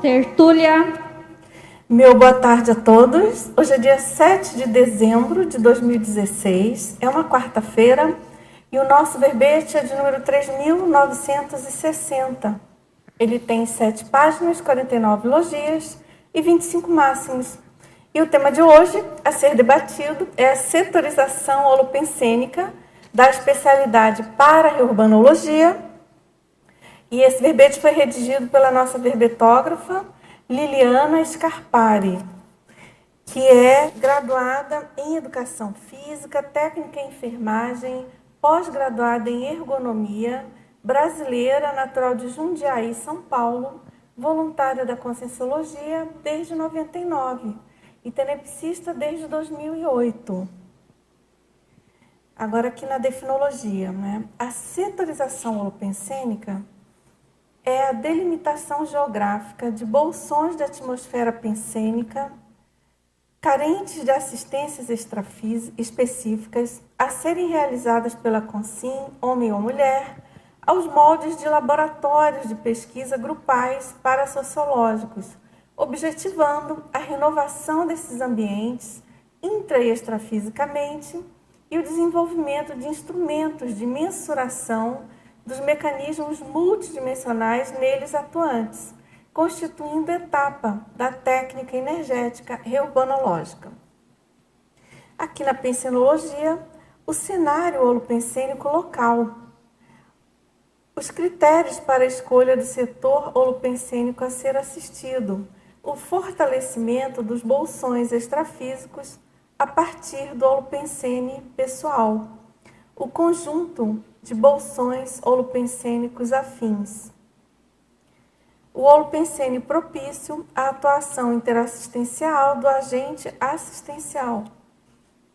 Tertúlia. Meu boa tarde a todos. Hoje é dia 7 de dezembro de 2016, é uma quarta-feira e o nosso verbete é de número 3.960. Ele tem 7 páginas, 49 logias e 25 máximos. E o tema de hoje a ser debatido é a setorização holopensênica da especialidade para-reurbanologia. E esse verbete foi redigido pela nossa verbetógrafa Liliana Scarpari, que é graduada em Educação Física, técnica em enfermagem, pós-graduada em Ergonomia, brasileira, natural de Jundiaí, São Paulo, voluntária da Conscienciologia desde 99 e tenepsista desde 2008. Agora aqui na definologia, a setorização holopensênica é a delimitação geográfica de bolsões da atmosfera pensênica carentes de assistências específicas a serem realizadas pela Consim, homem ou mulher, aos moldes de laboratórios de pesquisa grupais parasociológicos, objetivando a renovação desses ambientes intra- e extrafisicamente e o desenvolvimento de instrumentos de mensuração dos mecanismos multidimensionais neles atuantes, constituindo etapa da técnica energética reurbanológica. Aqui na pensenologia, o cenário holopensênico local. Os critérios para a escolha do setor holopensênico a ser assistido, o fortalecimento dos bolsões extrafísicos a partir do holopensene pessoal, o conjunto de bolsões holopensênicos afins. O holopensene propício à atuação interassistencial do agente assistencial.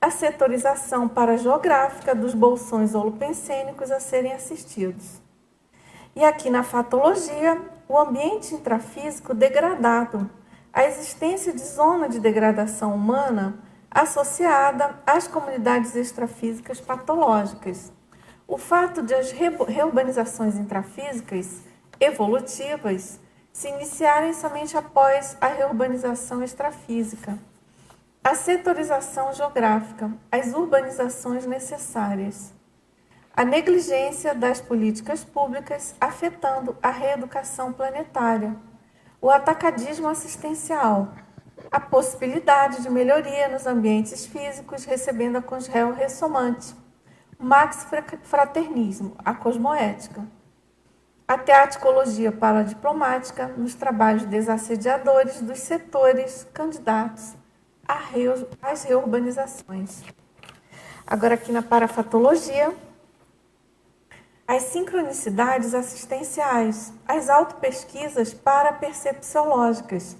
A setorização parageográfica dos bolsões holopensênicos a serem assistidos. E aqui na fatologia, o ambiente intrafísico degradado, a existência de zona de degradação humana associada às comunidades extrafísicas patológicas. O fato de as reurbanizações intrafísicas evolutivas se iniciarem somente após a reurbanização extrafísica. A setorização geográfica, as urbanizações necessárias. A negligência das políticas públicas afetando a reeducação planetária. O atacadismo assistencial. A possibilidade de melhoria nos ambientes físicos recebendo a cosréu ressomante. O maxi-fraternismo, a cosmoética. A teaticologia paradiplomática nos trabalhos desassediadores dos setores candidatos às reurbanizações. Agora aqui na parafatologia, as sincronicidades assistenciais, as autopesquisas parapercepciológicas,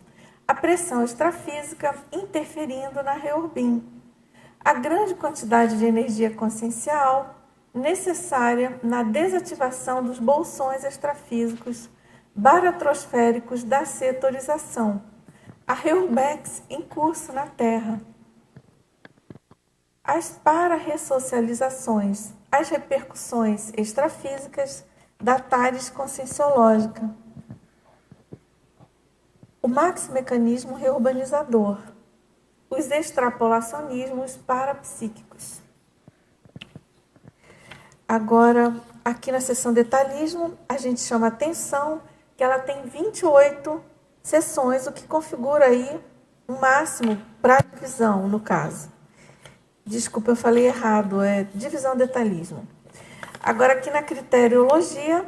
a pressão extrafísica interferindo na reurbim, a grande quantidade de energia consciencial necessária na desativação dos bolsões extrafísicos baratrosféricos da setorização, a reurbex em curso na Terra, as para-ressocializações, as repercussões extrafísicas da TARES conscienciológica, o maximecanismo reurbanizador, os extrapolacionismos parapsíquicos. Agora, aqui na seção detalhismo, a gente chama atenção que ela tem 28 seções, o que configura aí um máximo para divisão, no caso. Desculpa, eu falei errado, é divisão detalhismo. Agora, aqui na criteriologia,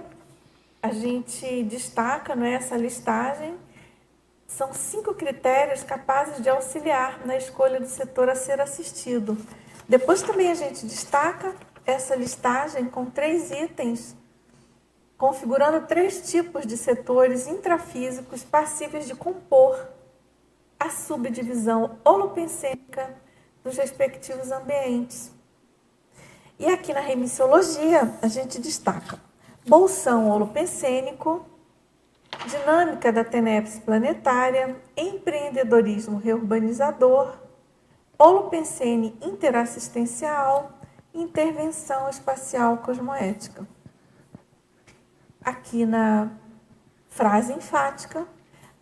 a gente destaca, essa listagem. São 5 critérios capazes de auxiliar na escolha do setor a ser assistido. Depois também a gente destaca essa listagem com 3 itens, configurando 3 tipos de setores intrafísicos passíveis de compor a subdivisão holopensênica dos respectivos ambientes. E aqui na remissiologia, a gente destaca bolsão holopensênico, dinâmica da tenepse planetária, empreendedorismo reurbanizador, holopensene interassistencial, intervenção espacial cosmoética. Aqui na frase enfática,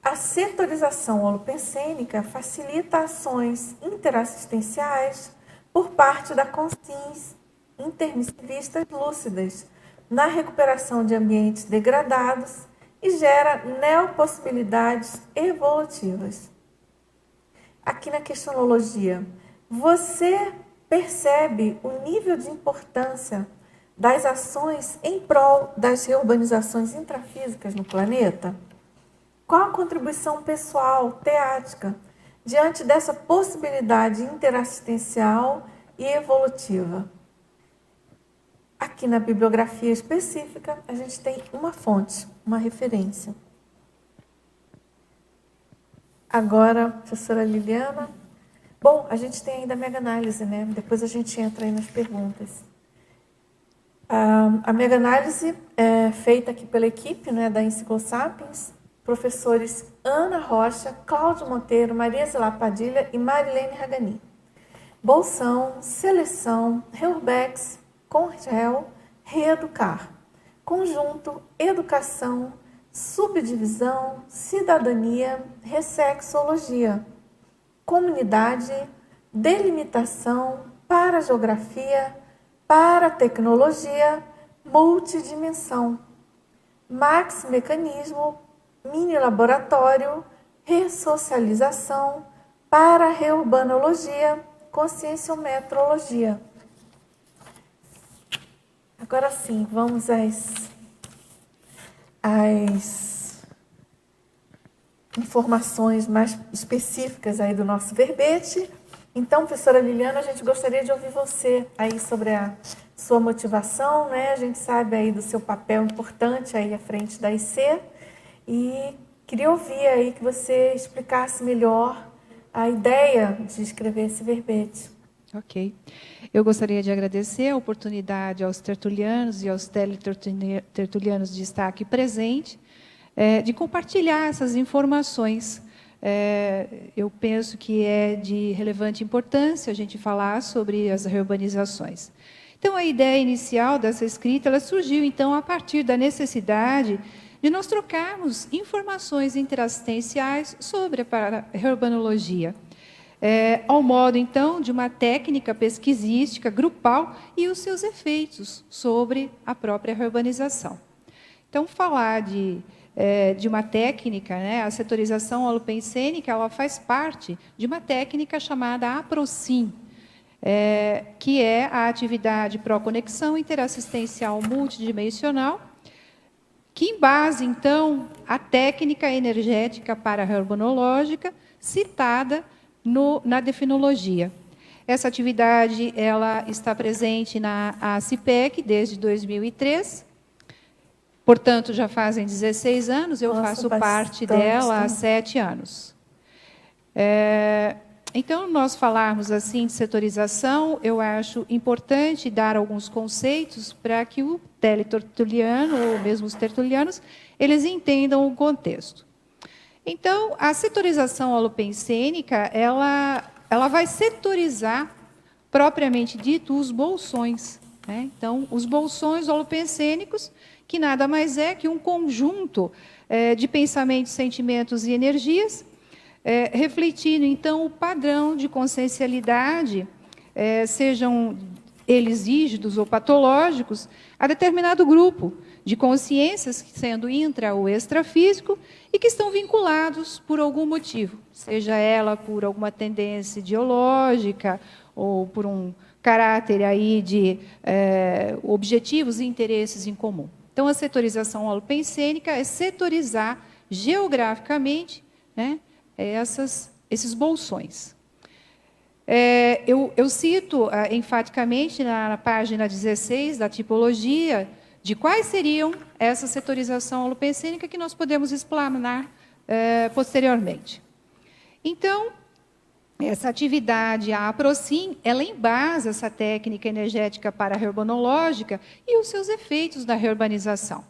A setorização holopensênica facilita ações interassistenciais por parte da consciência intermissivistas lúcidas na recuperação de ambientes degradados e gera neopossibilidades evolutivas. Aqui na questionologia, você percebe o nível de importância das ações em prol das reurbanizações intrafísicas no planeta? Qual a contribuição pessoal, teática, diante dessa possibilidade interassistencial e evolutiva? Aqui na bibliografia específica, a gente tem uma fonte, uma referência. Agora, professora Liliana. Bom, a gente tem ainda a mega-análise, né? Depois a gente entra aí nas perguntas. A mega-análise é feita aqui pela equipe, né, da Enciclosapiens, professores Ana Rocha, Cláudio Monteiro, Maria Zilá Padilha e Marilene Ragani. Bolsão, seleção, Reurbex, Conrel, reeducar. Conjunto, educação, subdivisão, cidadania, ressexologia. Comunidade, delimitação, parageografia, paratecnologia, multidimensão. Max mecanismo, mini laboratório, ressocialização, para-reurbanologia, conscienciometrologia. Agora sim, vamos às informações mais específicas aí do nosso verbete. Então, professora Liliana, a gente gostaria de ouvir você aí sobre a sua motivação, né? A gente sabe aí do seu papel importante aí à frente da IC e queria ouvir aí que você explicasse melhor a ideia de escrever esse verbete. Ok. Eu gostaria de agradecer a oportunidade aos tertulianos e aos teletertulianos de estar aqui presente, de compartilhar essas informações. Eu penso que é de relevante importância a gente falar sobre as reurbanizações. Então, a ideia inicial dessa escrita ela surgiu, então, a partir da necessidade de nós trocarmos informações interassistenciais sobre a reurbanologia. Ao modo, então, de uma técnica pesquisística grupal e os seus efeitos sobre a própria reurbanização. Então, falar de uma técnica, né, a setorização holopensênica, ela faz parte de uma técnica chamada APROCIM, que é a atividade pró-conexão interassistencial multidimensional, que embase, então, a técnica energética para-reurbanológica citada na definologia. Essa atividade ela está presente na ACIPEC desde 2003, portanto, já fazem 16 anos, eu faço parte dela há 7 anos. Então, nós falarmos assim de setorização, eu acho importante dar alguns conceitos para que o teletertuliano, ou mesmo os tertulianos, eles entendam o contexto. Então, a setorização holopensênica, ela vai setorizar, propriamente dito, os bolsões, né? Então, os bolsões holopensênicos, que nada mais é que um conjunto de pensamentos, sentimentos e energias, refletindo, então, o padrão de consciencialidade, sejam eles rígidos ou patológicos, a determinado grupo de consciências, sendo intra ou extrafísico, e que estão vinculados por algum motivo, seja ela por alguma tendência ideológica ou por um caráter aí de objetivos e interesses em comum. Então, a setorização holopensênica é setorizar geograficamente, né, esses bolsões. Eu cito enfaticamente na página 16 da tipologia de quais seriam essa setorização holopensênica que nós podemos explanar posteriormente. Então, essa atividade, a APROCIM, ela embasa essa técnica energética para-reurbanológica e os seus efeitos na reurbanização.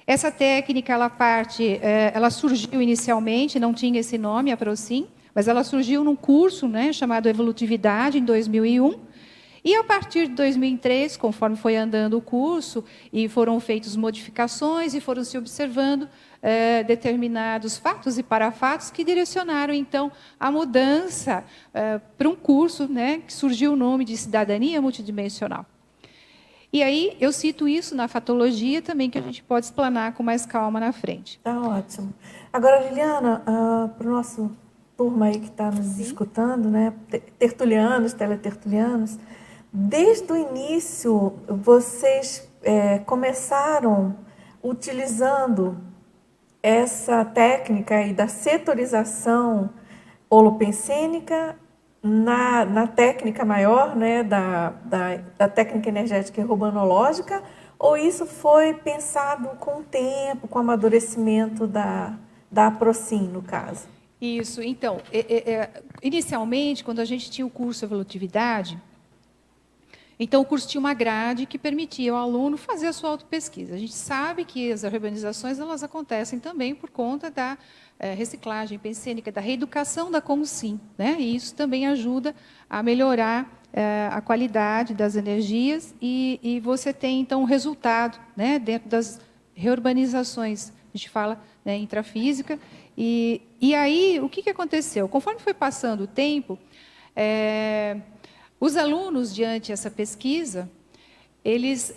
Essa técnica, ela surgiu inicialmente, não tinha esse nome, APROCIM, mas ela surgiu num curso, né, chamado Evolutividade, em 2001, E a partir de 2003, conforme foi andando o curso, e foram feitas modificações, e foram se observando determinados fatos e parafatos que direcionaram, então, a mudança para um curso, né, que surgiu o nome de Cidadania Multidimensional. E aí, eu cito isso na fatologia também, que a gente pode explanar com mais calma na frente. Tá ótimo. Agora, Liliana, para o nosso turma aí que está nos escutando, né, tertulianos, teletertulianos, desde o início, vocês começaram utilizando essa técnica aí da setorização holopensênica na técnica maior, né, da técnica energética e urbanológica, ou isso foi pensado com o tempo, com o amadurecimento da Aprocin, no caso? Isso. Então, inicialmente, quando a gente tinha o curso Evolutividade, então o curso tinha uma grade que permitia ao aluno fazer a sua autopesquisa. A gente sabe que as urbanizações elas acontecem também por conta da reciclagem pensênica, da reeducação da Consim, né? E isso também ajuda a melhorar a qualidade das energias e você tem, então, um resultado, né, dentro das reurbanizações. A gente fala, né, intrafísica. E aí, o que aconteceu? Conforme foi passando o tempo, os alunos, diante dessa pesquisa, eles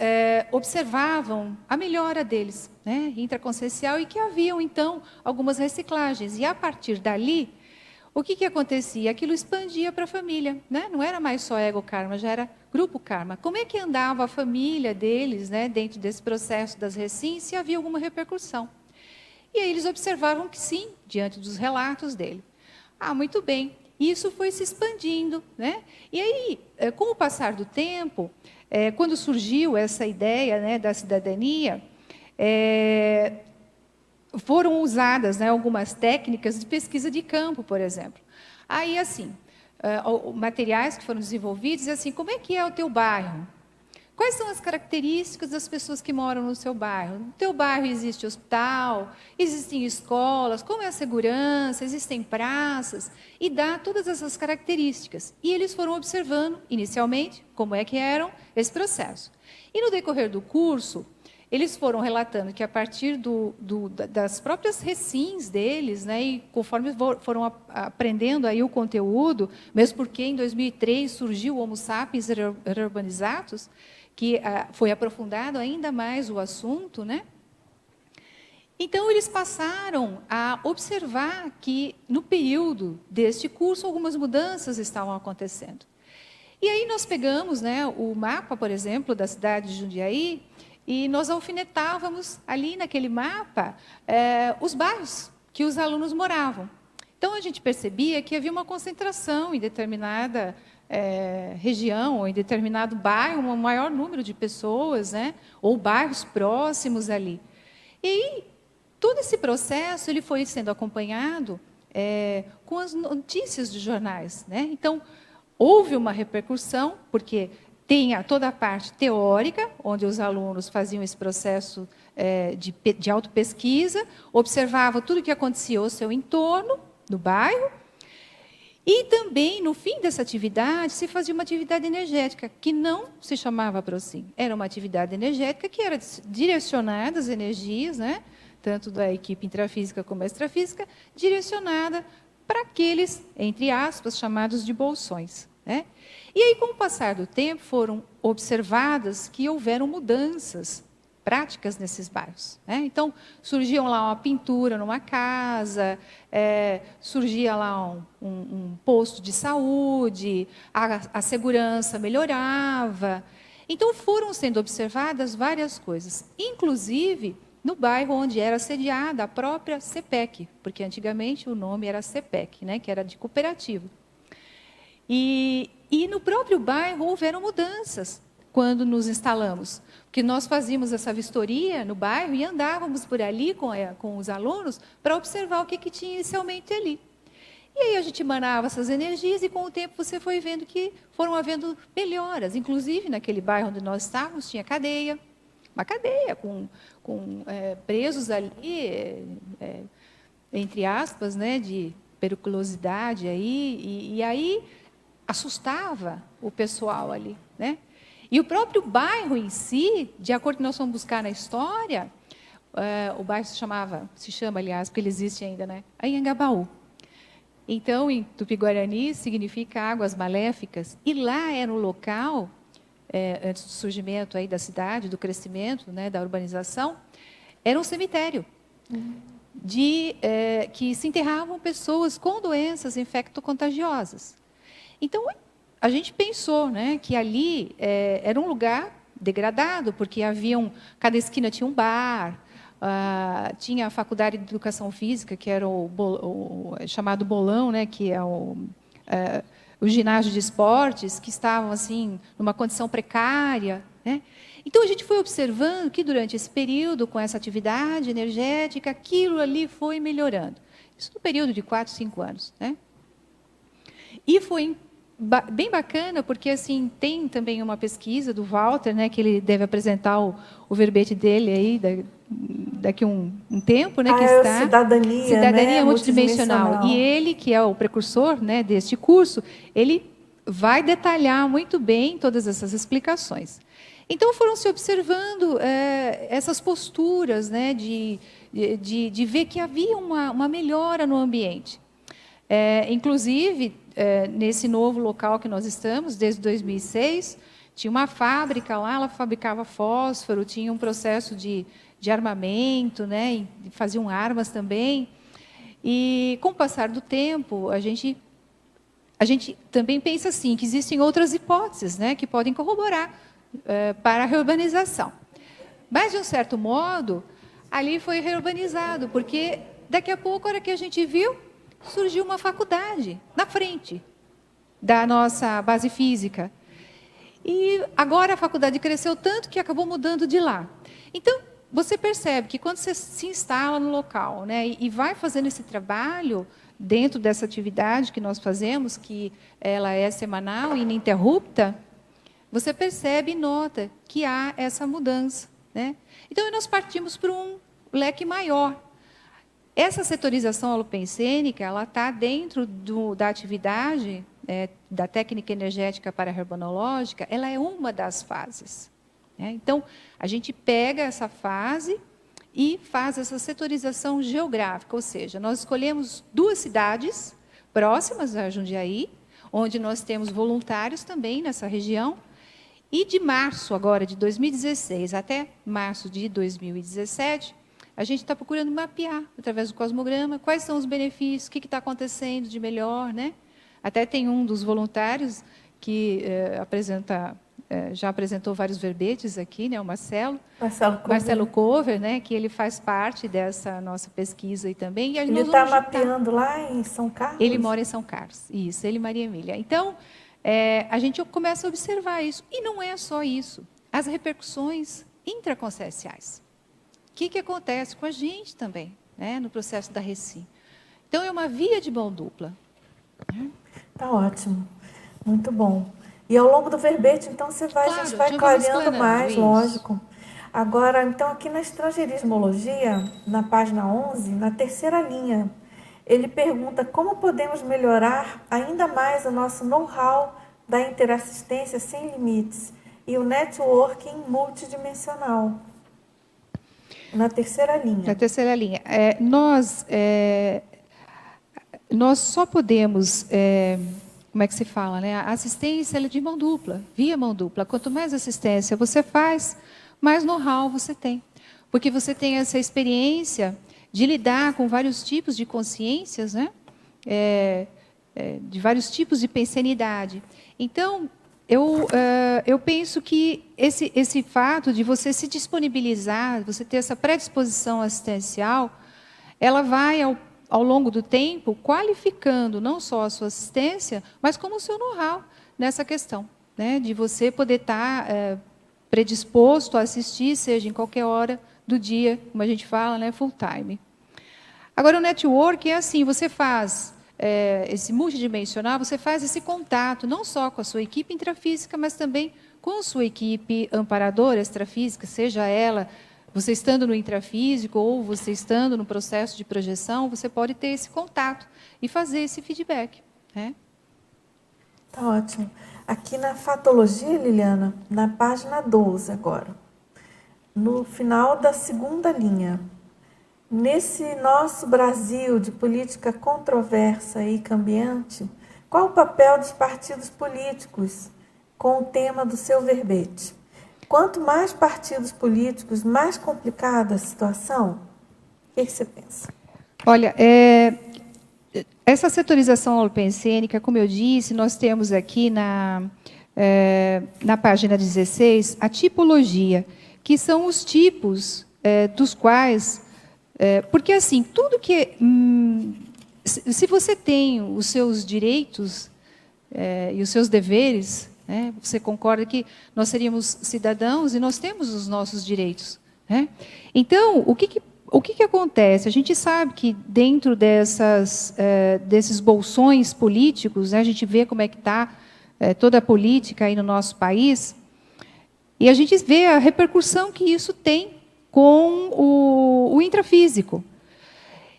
observavam a melhora deles, né, intraconsciencial, e que haviam, então, algumas reciclagens. E, a partir dali, o que acontecia? Aquilo expandia para a família, né? Não era mais só ego karma, já era grupo karma. Como é que andava a família deles, né, dentro desse processo das recins, se havia alguma repercussão? E aí eles observavam que sim, diante dos relatos dele. Ah, muito bem. Isso foi se expandindo, né? E aí, com o passar do tempo, quando surgiu essa ideia, né, da cidadania, foram usadas, né, algumas técnicas de pesquisa de campo, por exemplo. Aí, assim, materiais que foram desenvolvidos, assim, como é que é o teu bairro? Quais são as características das pessoas que moram no seu bairro? No teu bairro existe hospital, existem escolas, como é a segurança, existem praças, e dá todas essas características. E eles foram observando, inicialmente, como é que eram esse processo. E no decorrer do curso, eles foram relatando que, a partir das próprias recins deles, né, e conforme foram aprendendo aí o conteúdo, mesmo porque em 2003 surgiu o Homo sapiens Reurbanizatus, que foi aprofundado ainda mais o assunto, né? Então, eles passaram a observar que, no período deste curso, algumas mudanças estavam acontecendo. E aí nós pegamos, né, o mapa, por exemplo, da cidade de Jundiaí, e nós alfinetávamos ali naquele mapa os bairros que os alunos moravam. Então, a gente percebia que havia uma concentração em determinada região, ou em determinado bairro, um maior número de pessoas, né, ou bairros próximos ali. E todo esse processo ele foi sendo acompanhado com as notícias dos jornais, né? Então, houve uma repercussão, porque tem toda a parte teórica, onde os alunos faziam esse processo de autopesquisa, observavam tudo o que acontecia ao seu entorno, no bairro, e também, no fim dessa atividade, se fazia uma atividade energética, que não se chamava Aprocin. Era uma atividade energética que era direcionada às energias, né, tanto da equipe intrafísica como extrafísica, direcionada para aqueles, entre aspas, chamados de bolsões, né? E aí, com o passar do tempo, foram observadas que houveram mudanças práticas nesses bairros, né? Então, surgia lá uma pintura numa casa, surgia lá um posto de saúde, a segurança melhorava. Então, foram sendo observadas várias coisas, inclusive no bairro onde era sediada a própria CEPEC, porque antigamente o nome era CEPEC, né, que era de cooperativa. E no próprio bairro houveram mudanças quando nos instalamos, porque nós fazíamos essa vistoria no bairro e andávamos por ali com os alunos para observar o que tinha inicialmente ali. E aí a gente emanava essas energias e, com o tempo, você foi vendo que foram havendo melhoras. Inclusive, naquele bairro onde nós estávamos, tinha cadeia, uma cadeia com presos ali, entre aspas, né, de periculosidade aí, e aí assustava o pessoal ali, né? E o próprio bairro em si, de acordo com o que nós vamos buscar na história, o bairro se chama, aliás, porque ele existe ainda, né? Anhangabaú. Então, em Tupi-Guarani, significa águas maléficas. E lá era um local, antes do surgimento aí da cidade, do crescimento, né, da urbanização, era um cemitério que se enterravam pessoas com doenças infectocontagiosas. Então, a gente pensou, né, que ali era um lugar degradado, porque cada esquina tinha um bar, tinha a faculdade de educação física, que era o chamado bolão, né, que é o ginásio de esportes, que estavam assim numa condição precária, né? Então a gente foi observando que durante esse período, com essa atividade energética, aquilo ali foi melhorando. Isso no período de 4, 5 anos, né? E foi bem bacana, porque assim tem também uma pesquisa do Walter, né, que ele deve apresentar o verbete dele aí daqui um tempo, né, que está cidadania, né, multidimensional. E ele, que é o precursor, né, deste curso, ele vai detalhar muito bem todas essas explicações. Então foram se observando essas posturas, né, de ver que havia uma melhora no ambiente. Inclusive, nesse novo local que nós estamos, desde 2006, tinha uma fábrica lá, ela fabricava fósforo, tinha um processo de armamento, né, e faziam armas também. E, com o passar do tempo, a gente também pensa assim, que existem outras hipóteses, né, que podem corroborar para a reurbanização. Mas, de um certo modo, ali foi reurbanizado, porque daqui a pouco, a hora que a gente viu, surgiu uma faculdade na frente da nossa base física. E agora a faculdade cresceu tanto que acabou mudando de lá. Então, você percebe que quando você se instala no local, né, e vai fazendo esse trabalho dentro dessa atividade que nós fazemos, que ela é semanal e ininterrupta, você percebe e nota que há essa mudança, né? Então, nós partimos para um leque maior. Essa setorização holopensênica, ela está dentro da atividade da técnica energética para-herbanológica, ela é uma das fases, né? Então, a gente pega essa fase e faz essa setorização geográfica, ou seja, nós escolhemos 2 cidades próximas a Jundiaí, onde nós temos voluntários também nessa região, e de março agora de 2016 até março de 2017, a gente está procurando mapear, através do cosmograma, quais são os benefícios, o que está acontecendo de melhor, né? Até tem um dos voluntários que já apresentou vários verbetes aqui, né? O Marcelo Cover, né? Que ele faz parte dessa nossa pesquisa aí também. E ele está mapeando lá em São Carlos? Ele mora em São Carlos, isso, ele e Maria Emília. Então, a gente começa a observar isso. E não é só isso, as repercussões intraconscienciais. O que acontece com a gente também, né, no processo da Recim. Então, é uma via de mão dupla. Está ótimo, muito bom. E ao longo do verbete, então, a gente vai clareando mais, isso. Lógico. Agora, então, aqui na Estrangeirismologia, na página 11, na terceira linha, ele pergunta como podemos melhorar ainda mais o nosso know-how da interassistência sem limites e o networking multidimensional. Na terceira linha. Na terceira linha. Nós só podemos, como é que se fala, né? A assistência ela é de mão dupla, via mão dupla. Quanto mais assistência você faz, mais know-how você tem. Porque você tem essa experiência de lidar com vários tipos de consciências, né? De vários tipos de pensenidade. Então, eu penso que esse fato de você se disponibilizar, você ter essa predisposição assistencial, ela vai, ao longo do tempo, qualificando não só a sua assistência, mas como o seu know-how nessa questão, né? De você poder estar predisposto a assistir, seja em qualquer hora do dia, como a gente fala, né? Full time. Agora, o network é assim, você faz esse multidimensional, você faz esse contato, não só com a sua equipe intrafísica, mas também com a sua equipe amparadora extrafísica, seja ela, você estando no intrafísico ou você estando no processo de projeção, você pode ter esse contato e fazer esse feedback, né? Tá ótimo. Aqui na fatologia, Liliana, na página 12 agora, no final da segunda linha, nesse nosso Brasil de política controversa e cambiante, qual o papel dos partidos políticos com o tema do seu verbete? Quanto mais partidos políticos, mais complicada a situação? O que você pensa? Olha, essa setorização holopensênica, como eu disse, nós temos aqui na página 16 a tipologia, que são os tipos dos quais... porque, assim, tudo que... se você tem os seus direitos e os seus deveres, né, você concorda que nós seríamos cidadãos e nós temos os nossos direitos, né? Então, o que acontece? A gente sabe que dentro desses bolsões políticos, né, a gente vê como é que está toda a política aí no nosso país, e a gente vê a repercussão que isso tem com o intrafísico.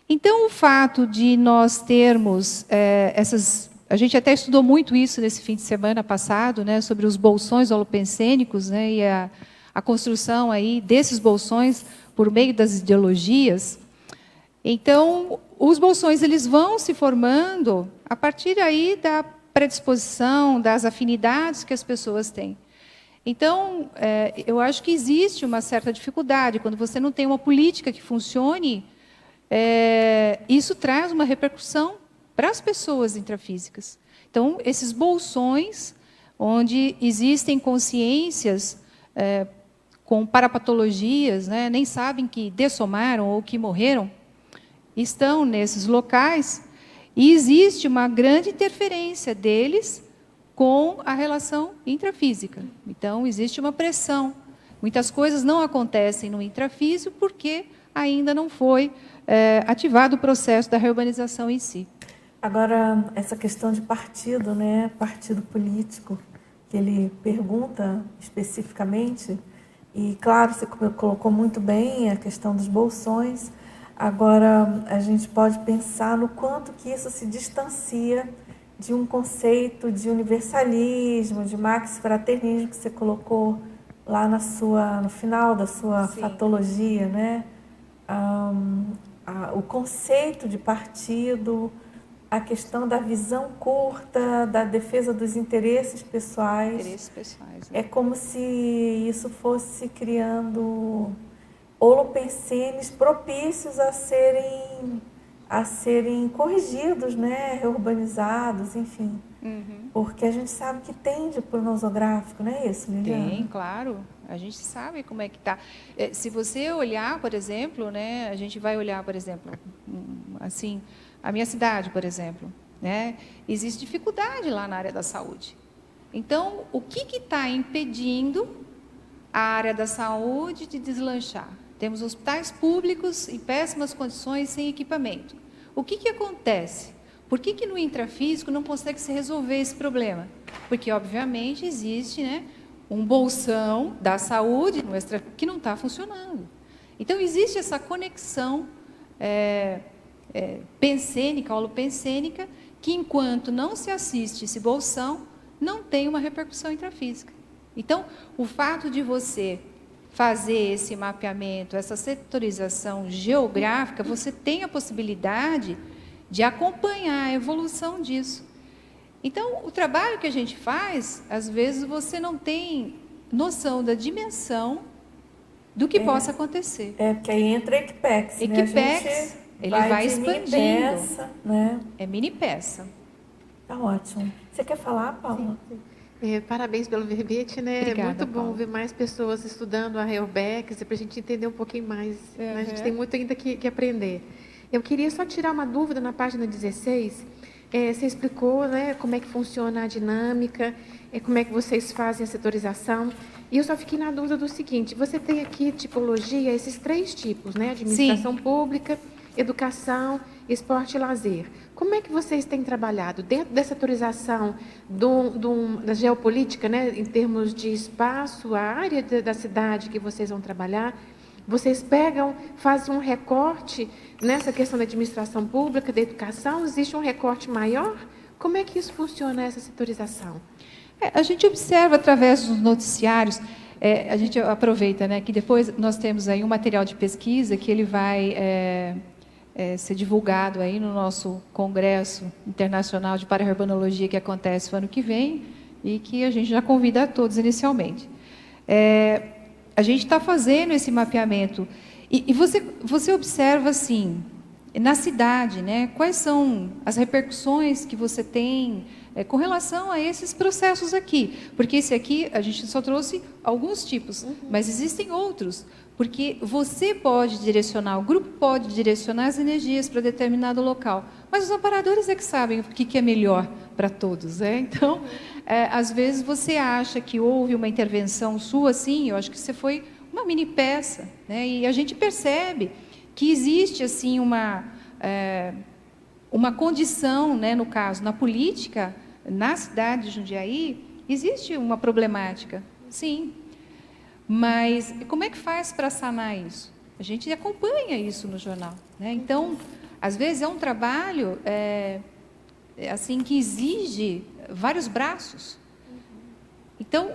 Então, o fato de nós termos essas... A gente até estudou muito isso nesse fim de semana passado, né, sobre os bolsões holopensênicos, né, e a construção aí desses bolsões por meio das ideologias. Então, os bolsões eles vão se formando a partir aí da predisposição, das afinidades que as pessoas têm. Então, eu acho que existe uma certa dificuldade. Quando você não tem uma política que funcione, isso traz uma repercussão para as pessoas intrafísicas. Então, esses bolsões, onde existem consciências com parapatologias, né, nem sabem que dessomaram ou que morreram, estão nesses locais, e existe uma grande interferência deles com a relação intrafísica. Então, existe uma pressão. Muitas coisas não acontecem no intrafísico porque ainda não foi ativado o processo da reurbanização em si. Agora, essa questão de partido, né, partido político, que ele pergunta especificamente, e, claro, você colocou muito bem a questão dos bolsões. Agora, a gente pode pensar no quanto que isso se distancia de um conceito de universalismo, de maxi-fraternismo, que você colocou lá no final da sua Sim. fatologia, né? O conceito de partido, a questão da visão curta, da defesa dos interesses pessoais. Interesses pessoais, né? É como se isso fosse criando holopensenes propícios a serem corrigidos, né? Reurbanizados, enfim. Uhum. Porque a gente sabe que tende para o nosográfico, não é isso, Liliana? Tem, claro. A gente sabe como é que está. Se você olhar, por exemplo, né, a gente vai olhar, por exemplo, assim, a minha cidade, por exemplo, né, existe dificuldade lá na área da saúde. Então, o que está impedindo a área da saúde de deslanchar? Temos hospitais públicos em péssimas condições, sem equipamento. O que acontece? Por que no intrafísico não consegue se resolver esse problema? Porque, obviamente, existe, né, um bolsão da saúde que não está funcionando. Então, existe essa conexão pensênica, holopensênica, que, enquanto não se assiste esse bolsão, não tem uma repercussão intrafísica. Então, o fato de você fazer esse mapeamento, essa setorização geográfica, você tem a possibilidade de acompanhar a evolução disso. Então, o trabalho que a gente faz, às vezes você não tem noção da dimensão do que possa acontecer. Porque aí entra Equipex, né? Equipex, ele vai expandindo. Mini peça, né? É mini peça. Tá ótimo. Você quer falar, Paula? Sim. Parabéns pelo verbete, né? Obrigada, é muito bom Paula. ver mais pessoas estudando a Reurbex, para a gente entender um pouquinho mais. Né? A gente tem muito ainda que aprender. Eu queria só tirar uma dúvida na página 16. Você explicou, né, como é que funciona a dinâmica, como é que vocês fazem a setorização. E eu só fiquei na dúvida do seguinte: você tem aqui tipologia, esses 3 tipos, né? Administração pública, educação, esporte e lazer. Como é que vocês têm trabalhado dentro dessa setorização da geopolítica, né, em termos de espaço, a área da cidade que vocês vão trabalhar? Vocês fazem um recorte nessa questão da administração pública, da educação? Existe um recorte maior? Como é que isso funciona, essa setorização? A gente observa através dos noticiários, a gente aproveita, né, que depois nós temos aí um material de pesquisa que ele vai ser divulgado aí no nosso Congresso Internacional de Pararurbanologia, que acontece no ano que vem, e que a gente já convida a todos inicialmente. A gente está fazendo esse mapeamento, e você observa, assim, na cidade, né, quais são as repercussões que você tem com relação a esses processos aqui. Porque esse aqui, a gente só trouxe alguns tipos, mas existem outros. Porque você pode direcionar, o grupo pode direcionar as energias para determinado local. Mas os amparadores é que sabem o que é melhor para todos. Então, às vezes você acha que houve uma intervenção sua, assim, eu acho que você foi uma mini peça. Né? E a gente percebe que existe, assim, uma condição, né, no caso, na política, na cidade de Jundiaí, existe uma problemática, sim. Mas como é que faz para sanar isso? A gente acompanha isso no jornal. Né? Então, às vezes é um trabalho assim, que exige vários braços. Então,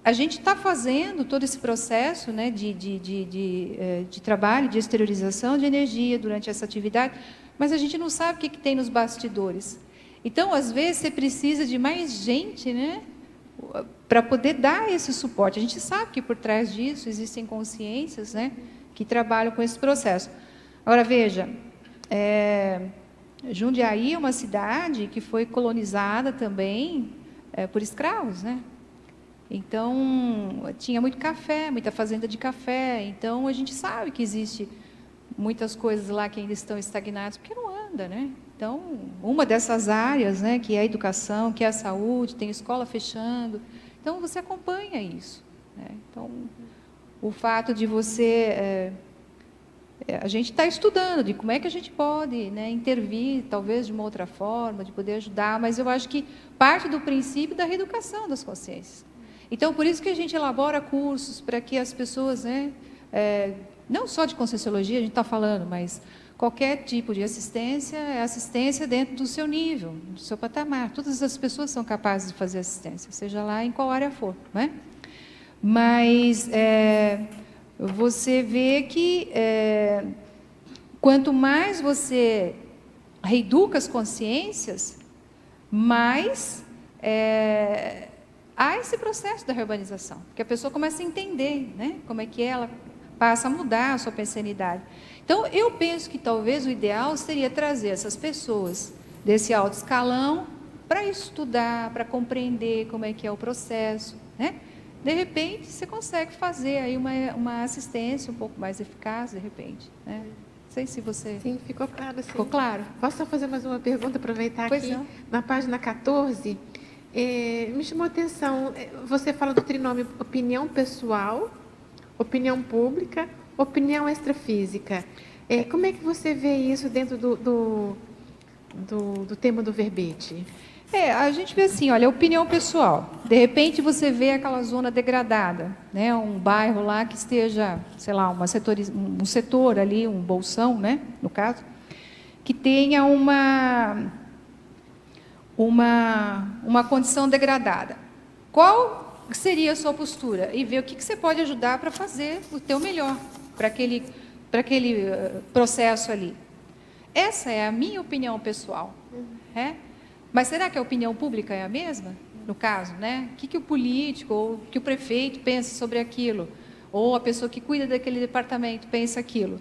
a gente está fazendo todo esse processo, né, de trabalho, de exteriorização de energia durante essa atividade, mas a gente não sabe o que tem nos bastidores. Então, às vezes, você precisa de mais gente, né, para poder dar esse suporte. A gente sabe que por trás disso existem consciências, né, que trabalham com esse processo. Agora, veja, Jundiaí é uma cidade que foi colonizada também por escravos, né? Então, tinha muito café, muita fazenda de café. Então, a gente sabe que existe muitas coisas lá que ainda estão estagnadas, porque não anda, né? Então, uma dessas áreas, né, que é a educação, que é a saúde, tem escola fechando. Então, você acompanha isso. Né? Então, o fato de você... a gente está estudando de como é que a gente pode, né, intervir, talvez de uma outra forma, de poder ajudar, mas eu acho que parte do princípio da reeducação das consciências. Então, por isso que a gente elabora cursos para que as pessoas, né, não só de Conscienciologia a gente está falando, mas qualquer tipo de assistência é assistência dentro do seu nível, do seu patamar. Todas as pessoas são capazes de fazer assistência, seja lá em qual área for. Né? Mas você vê que quanto mais você reeduca as consciências, mais há esse processo da reurbanização, porque a pessoa começa a entender, né, como é que ela passa a mudar a sua pensanidade. Então, eu penso que talvez o ideal seria trazer essas pessoas desse alto escalão para estudar, para compreender como é que é o processo. Né? De repente, você consegue fazer aí uma assistência um pouco mais eficaz, de repente. Né? Não sei se você... Sim, ficou claro. Sim. Ficou claro? Posso só fazer mais uma pergunta, aproveitar pois aqui? Não. Na página 14, me chamou a atenção, você fala do trinômio opinião pessoal, opinião pública, opinião extrafísica. Como é que você vê isso dentro do tema do verbete? A gente vê assim, olha, opinião pessoal. De repente você vê aquela zona degradada, né? Um bairro lá que esteja, sei lá, um setor ali, um bolsão, né? No caso, que tenha uma condição degradada. Qual seria a sua postura? E ver o que você pode ajudar para fazer o teu melhor para aquele processo ali. Essa é a minha opinião pessoal. Mas será que a opinião pública é a mesma? No caso, né? O que o político ou que o prefeito pensa sobre aquilo? Ou a pessoa que cuida daquele departamento pensa aquilo?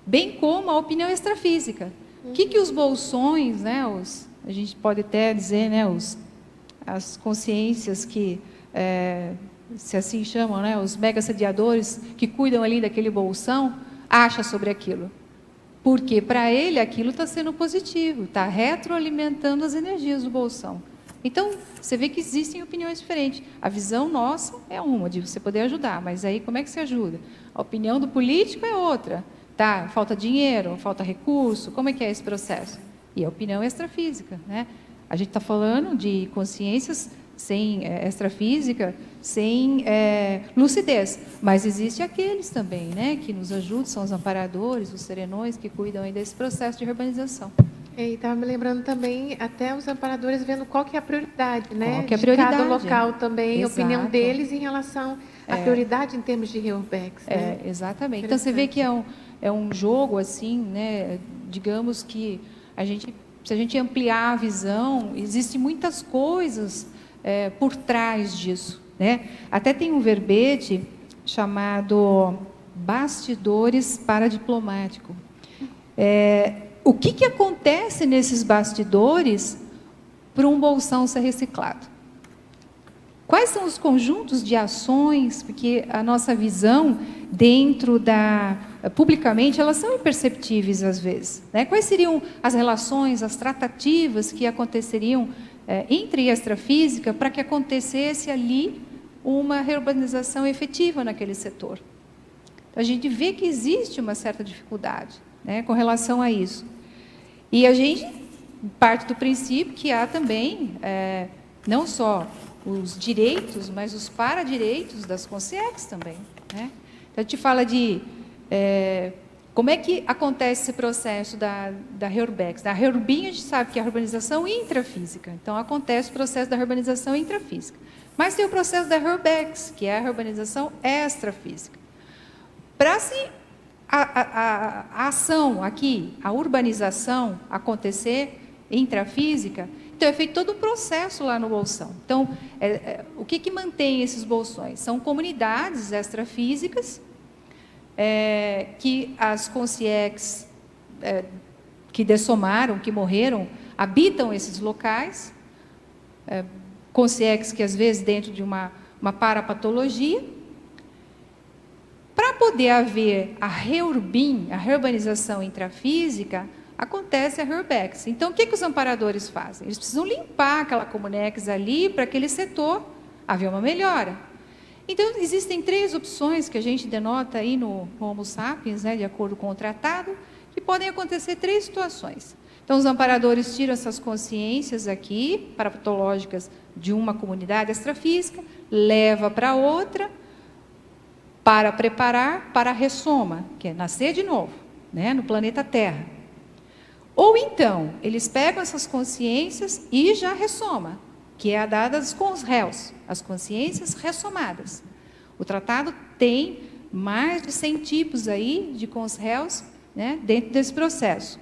Bem como a opinião extrafísica. O que os bolsões, né? A gente pode até dizer, né? As consciências que... se assim chamam, né, os mega-sediadores que cuidam ali daquele bolsão, acha sobre aquilo. Porque para ele aquilo está sendo positivo, está retroalimentando as energias do bolsão. Então, você vê que existem opiniões diferentes. A visão nossa é uma, de você poder ajudar, mas aí como é que você ajuda? A opinião do político é outra. Tá, falta dinheiro, falta recurso, como é que é esse processo? E a opinião extrafísica, né? A gente está falando de consciências sem extrafísica, sem lucidez. Mas existe aqueles também, né, que nos ajudam, são os amparadores, os serenões, que cuidam aí desse processo de urbanização. E estava me lembrando também, até os amparadores vendo qual que é a prioridade, né? Qual que é a prioridade? De cada local também, a opinião Exato. deles em relação à prioridade em termos de Reurbex, né? Exatamente. Então, você vê que é um jogo, assim, né? Digamos que se a gente ampliar a visão, existem muitas coisas por trás disso, né? Até tem um verbete chamado bastidores paradiplomático. O que acontece nesses bastidores para um bolsão ser reciclado? Quais são os conjuntos de ações? Porque a nossa visão dentro publicamente, elas são imperceptíveis às vezes, né? Quais seriam as relações, as tratativas que aconteceriam entre extrafísica para que acontecesse ali uma reurbanização efetiva naquele setor? Então, a gente vê que existe uma certa dificuldade, né, com relação a isso. E a gente parte do princípio que há também, não só os direitos, mas os paradireitos das consciex também, né? Então, a gente fala de como é que acontece esse processo da Reurbex. Da Reurbin, a gente sabe que é a urbanização intrafísica. Então, acontece o processo da urbanização intrafísica. Mas tem o processo da Reurbex, que é a urbanização extrafísica. Para a ação aqui, a urbanização acontecer intrafísica, então é feito todo um processo lá no bolsão. Então, o que mantém esses bolsões? São comunidades extrafísicas, que as consciex que dessomaram, que morreram, habitam esses locais, consciex que às vezes dentro de uma parapatologia. Para poder haver a Reurbin, a reurbanização intrafísica, acontece a Reurbex. Então, o que os amparadores fazem? Eles precisam limpar aquela comunex ali para aquele setor haver uma melhora. Então, existem 3 opções que a gente denota aí no Homo sapiens, né, de acordo com o tratado, que podem acontecer 3 situações. Então, os amparadores tiram essas consciências aqui, parapatológicas, de uma comunidade extrafísica, leva para outra, para preparar para a ressoma, que é nascer de novo, né, no planeta Terra. Ou então, eles pegam essas consciências e já ressoma, que é a dadas com os réus, as consciências ressomadas. O tratado tem mais de 100 tipos aí de cons-réus, né, dentro desse processo,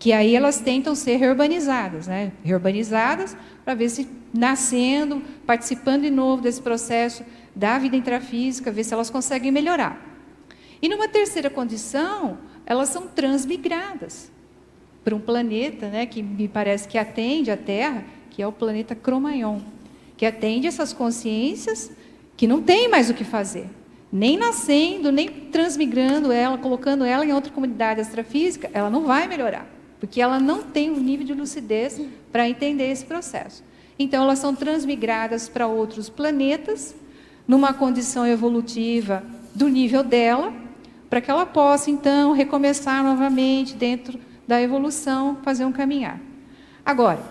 que aí elas tentam ser reurbanizadas, né, reurbanizadas para ver se nascendo, participando de novo desse processo da vida intrafísica, ver se elas conseguem melhorar. E numa terceira condição, elas são transmigradas para um planeta, né, que me parece que atende a Terra, que é o planeta Cromagnon, que atende essas consciências que não tem mais o que fazer, nem nascendo, nem transmigrando ela, colocando ela em outra comunidade extrafísica, ela não vai melhorar, porque ela não tem um nível de lucidez para entender esse processo. Então, elas são transmigradas para outros planetas, numa condição evolutiva do nível dela, para que ela possa, então, recomeçar novamente dentro da evolução, fazer um caminhar. Agora,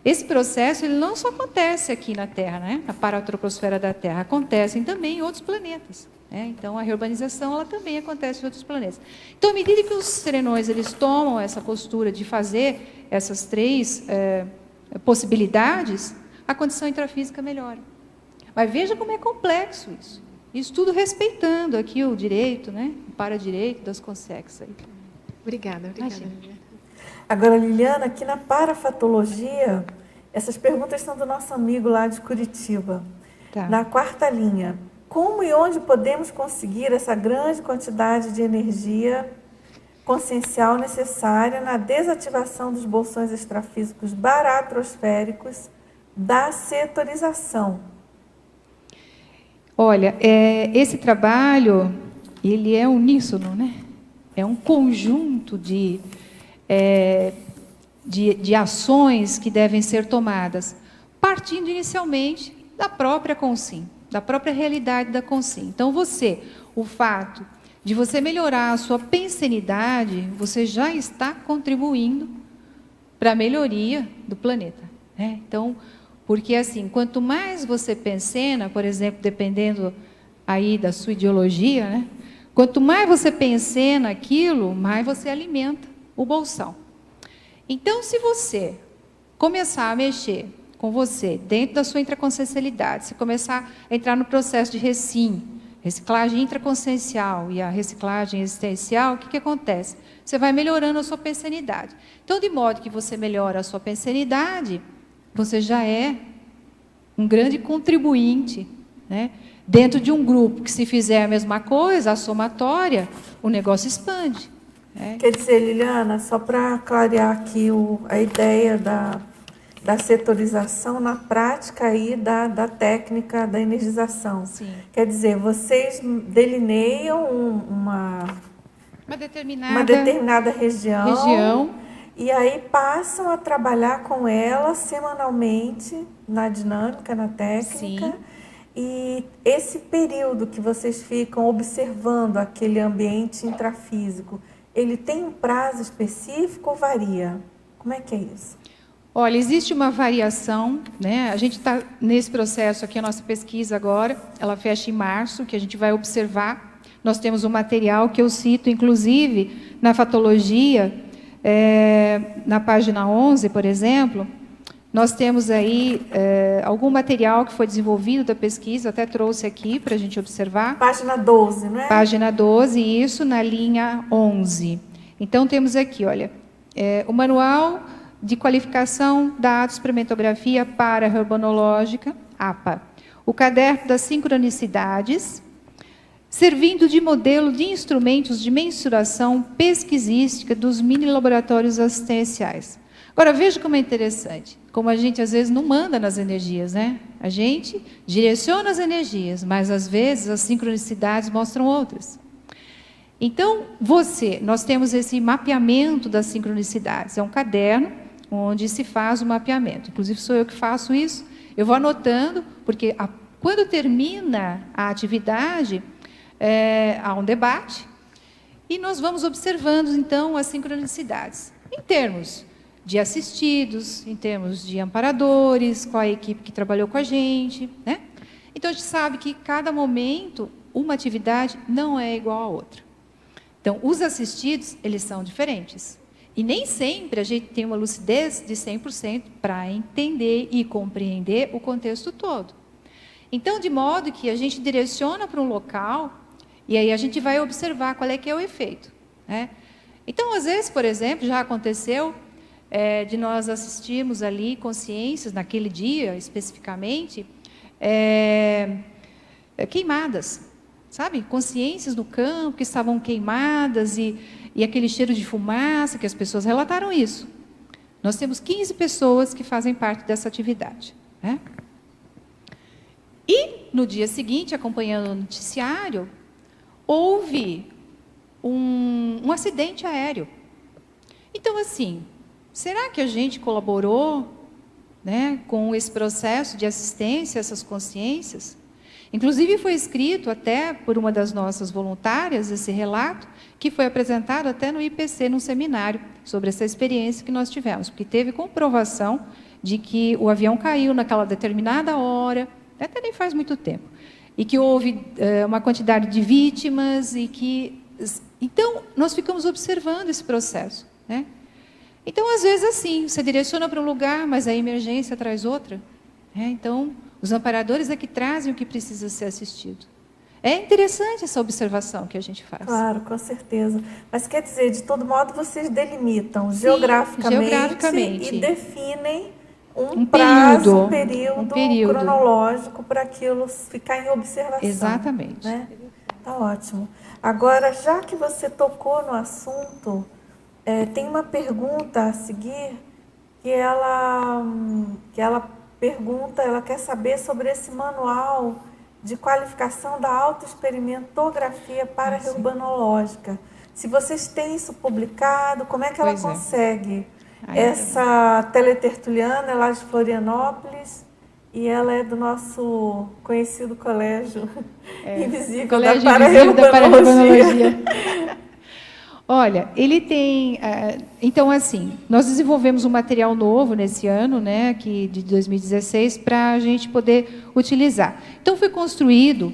esse processo ele não só acontece aqui na Terra, né? Na paratroposfera da Terra, acontecem também em outros planetas, né? Então, a reurbanização ela também acontece em outros planetas. Então, à medida que os serenões eles tomam essa postura de fazer essas 3 possibilidades, a condição intrafísica melhora. Mas veja como é complexo isso. Isso tudo respeitando aqui o direito, né? O paradireito das consciex. Obrigada. Agora, Liliana, aqui na parafatologia, essas perguntas são do nosso amigo lá de Curitiba. Tá. Na 4ª linha, como e onde podemos conseguir essa grande quantidade de energia consciencial necessária na desativação dos bolsões extrafísicos baratrosféricos da setorização? Olha, esse trabalho, ele é uníssono, né? É um conjunto de ações que devem ser tomadas, partindo inicialmente da própria Consim, da própria realidade da Consim. Então, o fato de você melhorar a sua pensenidade, você já está contribuindo para a melhoria do planeta, né? Então, porque assim, quanto mais você pensena, por exemplo, dependendo aí da sua ideologia, né? Quanto mais você pensena aquilo, mais você alimenta o bolsão. Então, se você começar a mexer com você, dentro da sua intraconsciencialidade, se começar a entrar no processo de reciclagem intraconsciencial e a reciclagem existencial, o que acontece? Você vai melhorando a sua pensanidade. Então, de modo que você melhora a sua pensanidade, você já é um grande contribuinte, né? Dentro de um grupo que, se fizer a mesma coisa, a somatória, o negócio expande. Né? Quer dizer, Liliana, só para clarear aqui a ideia da setorização na prática aí da técnica da energização. Sim. Quer dizer, vocês delineiam uma determinada região e aí passam a trabalhar com ela semanalmente na dinâmica, na técnica. Sim. E esse período que vocês ficam observando aquele ambiente intrafísico, ele tem um prazo específico ou varia? Como é que é isso? Olha, existe uma variação, né? A gente está nesse processo aqui, a nossa pesquisa agora, ela fecha em março, que a gente vai observar. Nós temos um material que eu cito, inclusive, na fatologia, na página 11, por exemplo, nós temos aí algum material que foi desenvolvido da pesquisa, até trouxe aqui para a gente observar. Página 12, não é? Página 12, isso na linha 11. Então, temos aqui, olha, o Manual de Qualificação da Autoexperimentografia Para-Urbanológica, APA. O Caderno das Sincronicidades, servindo de modelo de instrumentos de mensuração pesquisística dos mini-laboratórios assistenciais. Agora, veja como é interessante, como a gente às vezes não manda nas energias, né? A gente direciona as energias, mas às vezes as sincronicidades mostram outras. Então, nós temos esse mapeamento das sincronicidades, é um caderno onde se faz o mapeamento. Inclusive, sou eu que faço isso, eu vou anotando, porque quando termina a atividade, há um debate, e nós vamos observando, então, as sincronicidades, em termos de assistidos, em termos de amparadores, qual a equipe que trabalhou com a gente, né? Então, a gente sabe que cada momento, uma atividade não é igual à outra. Então, os assistidos, eles são diferentes. E nem sempre a gente tem uma lucidez de 100% para entender e compreender o contexto todo. Então, de modo que a gente direciona para um local e aí a gente vai observar qual é que é o efeito, né? Então, às vezes, por exemplo, já aconteceu de nós assistirmos ali consciências, naquele dia especificamente, queimadas, sabe? Consciências no campo que estavam queimadas e aquele cheiro de fumaça, que as pessoas relataram isso. Nós temos 15 pessoas que fazem parte dessa atividade, né? E, no dia seguinte, acompanhando o noticiário, houve um acidente aéreo. Então, assim, será que a gente colaborou, né, com esse processo de assistência a essas consciências? Inclusive, foi escrito até por uma das nossas voluntárias, esse relato, que foi apresentado até no IPC, num seminário, sobre essa experiência que nós tivemos, porque teve comprovação de que o avião caiu naquela determinada hora, até nem faz muito tempo, e que houve uma quantidade de vítimas, e que... Então, nós ficamos observando esse processo, né? Então, às vezes, assim, você direciona para um lugar, mas a emergência traz outra, né? Então, os amparadores é que trazem o que precisa ser assistido. É interessante essa observação que a gente faz. Claro, com certeza. Mas quer dizer, de todo modo, vocês delimitam geograficamente e definem um prazo, um período cronológico para aquilo ficar em observação. Exatamente. Né? Tá ótimo. Agora, já que você tocou no assunto, tem uma pergunta a seguir que ela pergunta, ela quer saber sobre esse manual de qualificação da autoexperimentografia para-urbanológica. Se vocês têm isso publicado, como é que ela consegue? Essa teletertuliana é lá de Florianópolis e ela é do nosso conhecido colégio Invisível Colégio da Invisível da Para-Urbanologia. Olha, ele tem... então, assim, nós desenvolvemos um material novo nesse ano, né, aqui de 2016, para a gente poder utilizar. Então, foi construído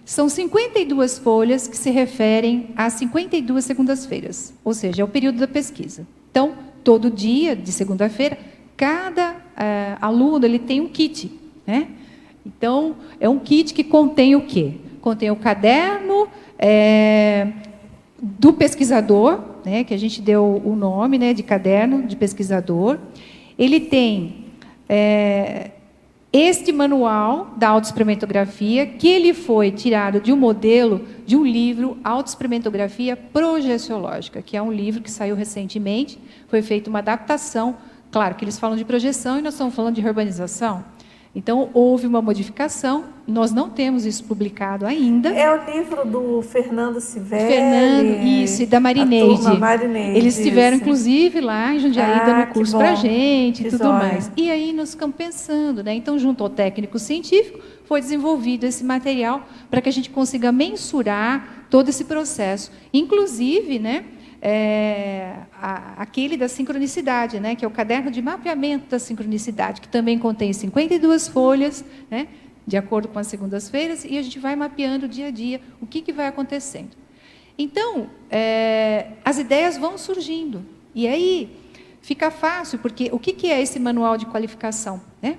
são 52 folhas que se referem a 52 segundas-feiras, ou seja, é o período da pesquisa. Então, todo dia, de segunda-feira, cada aluno ele tem um kit, né? Então, é um kit que contém o quê? Contém o caderno do pesquisador, né, que a gente deu o nome, né, de caderno de pesquisador. Ele tem este manual da autoexperimentografia, que ele foi tirado de um modelo de um livro, Autoexperimentografia Projeciológica, que é um livro que saiu recentemente, foi feita uma adaptação. Claro que eles falam de projeção e nós estamos falando de urbanização. Então, houve uma modificação, nós não temos isso publicado ainda. É o livro do Fernando Civelli. Fernando, isso, e da Marineide. Marineide. Eles estiveram, inclusive, lá em Jundiaí, dando curso para a gente e tudo joia. mais. E aí nós ficamos pensando, né? Então, junto ao técnico científico, foi desenvolvido esse material para que a gente consiga mensurar todo esse processo. Inclusive, né? Aquele da sincronicidade, né, que é o caderno de mapeamento da sincronicidade, que também contém 52 folhas, né, de acordo com as segundas-feiras, e a gente vai mapeando dia a dia o que vai acontecendo. Então, as ideias vão surgindo, e aí fica fácil, porque o que é esse manual de qualificação, né?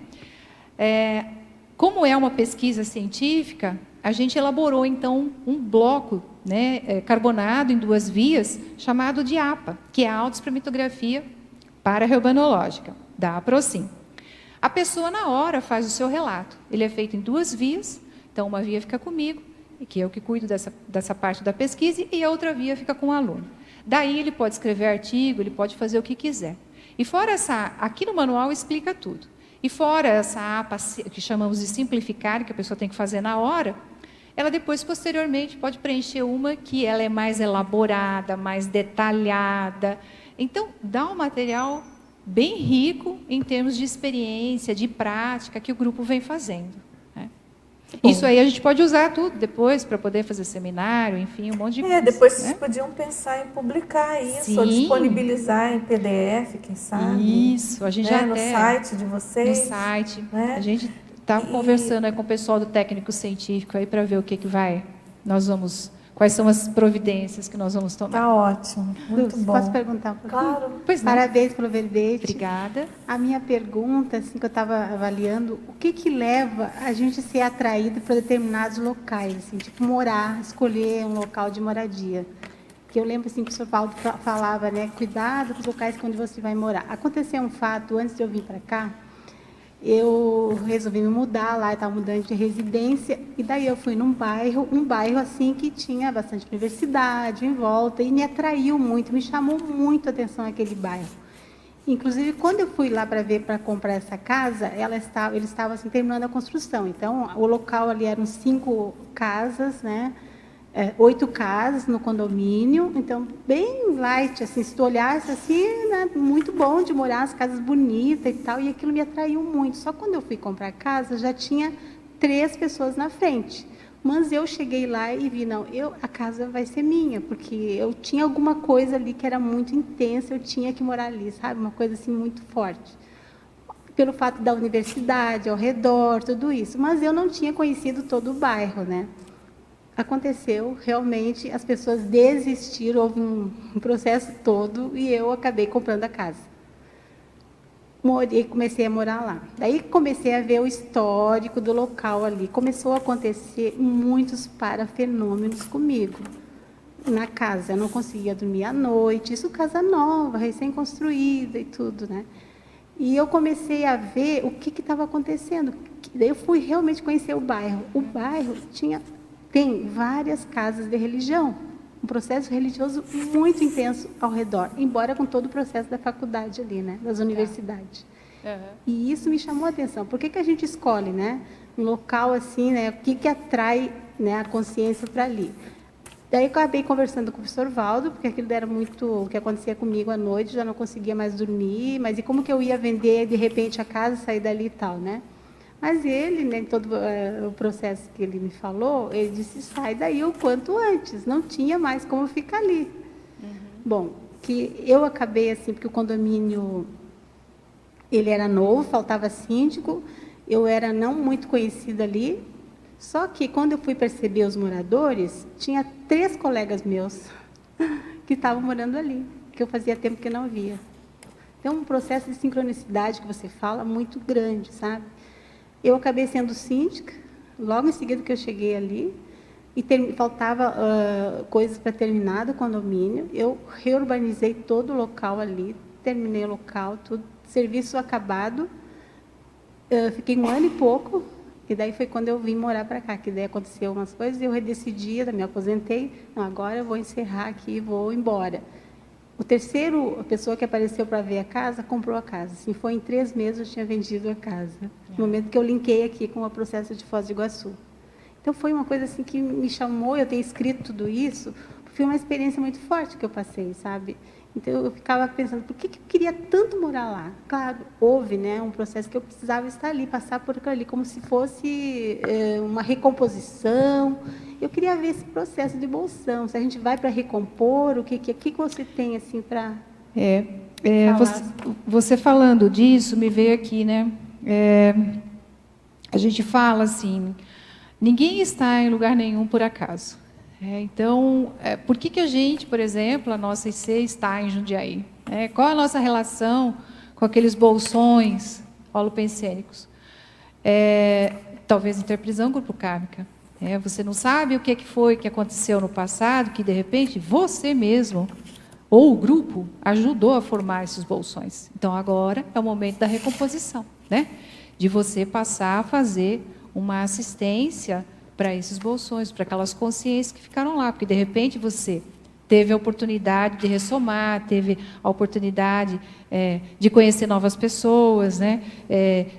Como é uma pesquisa científica, a gente elaborou, então, um bloco, né, carbonado em 2 vias, chamado de APA, que é a autoexperimentografia para-reurbanológica, da APROCIM. A pessoa, na hora, faz o seu relato. Ele é feito em 2 vias, então, uma via fica comigo, que é eu que cuido dessa parte da pesquisa, e a outra via fica com o aluno. Daí, ele pode escrever artigo, ele pode fazer o que quiser. E fora aqui no manual explica tudo. E fora essa APA, que chamamos de simplificar, que a pessoa tem que fazer na hora, ela depois, posteriormente, pode preencher uma que ela é mais elaborada, mais detalhada. Então, dá um material bem rico em termos de experiência, de prática, que o grupo vem fazendo, né? Isso aí a gente pode usar tudo depois para poder fazer seminário, enfim, um monte de coisa. Depois né? vocês podiam pensar em publicar isso, Sim. ou disponibilizar em PDF, quem sabe. Isso, a gente né? já No site de vocês. No site. Né? A gente está conversando aí com o pessoal do técnico científico aí para ver o que vai. Quais são as providências que nós vamos tomar. Está ótimo, muito bom. Posso perguntar um pouquinho? Claro. Pois não. Parabéns pelo verbete. Obrigada. A minha pergunta, assim, que eu estava avaliando, o que leva a gente ser atraído para determinados locais, assim, tipo morar, escolher um local de moradia? Que eu lembro assim que o Sr. Paulo falava, né, cuidado com os locais onde você vai morar. Aconteceu um fato antes de eu vir para cá. Eu resolvi me mudar lá, estava mudando de residência, e daí eu fui um bairro assim que tinha bastante universidade em volta, e me atraiu muito, me chamou muito a atenção aquele bairro. Inclusive, quando eu fui lá para comprar essa casa, eles estavam assim, terminando a construção. Então, o local ali eram 5 casas, né? 8 casas no condomínio, então bem light, assim, se tu olhasse assim, né, muito bom de morar, as casas bonitas e tal, e aquilo me atraiu muito. Só quando eu fui comprar a casa, já tinha 3 pessoas na frente. Mas eu cheguei lá e vi, não, a casa vai ser minha, porque eu tinha alguma coisa ali que era muito intensa, eu tinha que morar ali, sabe? Uma coisa assim muito forte. Pelo fato da universidade, ao redor, tudo isso. Mas eu não tinha conhecido todo o bairro, né? Aconteceu, realmente, as pessoas desistiram, houve um processo todo, e eu acabei comprando a casa. Comecei a morar lá. Daí comecei a ver o histórico do local ali. Começou a acontecer muitos parafenômenos comigo, na casa. Eu não conseguia dormir à noite, isso casa nova, recém-construída e tudo, né? E eu comecei a ver o que estava acontecendo. Daí eu fui realmente conhecer o bairro. O bairro tem várias casas de religião, um processo religioso muito intenso ao redor, embora com todo o processo da faculdade ali, né, das universidades. E isso me chamou a atenção. Por que a gente escolhe, né, um local assim, né, o que atrai, né, a consciência para ali? Daí eu acabei conversando com o professor Valdo, porque aquilo era muito o que acontecia comigo à noite, já não conseguia mais dormir, mas e como que eu ia vender de repente a casa, sair dali e tal, né? Mas ele, né, todo o processo que ele me falou, ele disse, sai daí o quanto antes, não tinha mais como ficar ali. Bom, que eu acabei assim, porque o condomínio, ele era novo, faltava síndico, eu era não muito conhecida ali, só que quando eu fui perceber os moradores, tinha 3 colegas meus que estavam morando ali, que eu fazia tempo que não via. Tem um processo de sincronicidade que você fala muito grande, sabe? Eu acabei sendo síndica, logo em seguida que eu cheguei ali, e faltava coisas para terminar do condomínio. Eu reurbanizei todo o local ali, terminei o local, tudo, serviço acabado. Fiquei 1 ano e pouco, e daí foi quando eu vim morar para cá, que daí aconteceu umas coisas, e eu decidi, me aposentei, não, agora eu vou encerrar aqui e vou embora. A pessoa que apareceu para ver a casa, comprou a casa. Assim, foi em 3 meses eu tinha vendido a casa. No momento que eu linkei aqui com o processo de Foz do Iguaçu. Então, foi uma coisa assim que me chamou, eu tenho escrito tudo isso, foi uma experiência muito forte que eu passei, sabe? Então, eu ficava pensando, por que eu queria tanto morar lá? Claro, houve, né, um processo que eu precisava estar ali, passar por aquilo ali, como se fosse uma recomposição. Eu queria ver esse processo de evolução. Se a gente vai para recompor, o que você tem assim para você falando disso, me veio aqui, né? A gente fala assim, ninguém está em lugar nenhum por acaso. Então, por que a gente, por exemplo, a nossa IC está em Jundiaí? Qual a nossa relação com aqueles bolsões holopensênicos? Talvez interprisão grupo kármica. Você não sabe o que foi que aconteceu no passado, que, de repente, você mesmo, ou o grupo, ajudou a formar esses bolsões. Então, agora é o momento da recomposição, né? De você passar a fazer uma assistência para esses bolsões, para aquelas consciências que ficaram lá, porque, de repente, você teve a oportunidade de ressomar, teve a oportunidade de conhecer novas pessoas, né?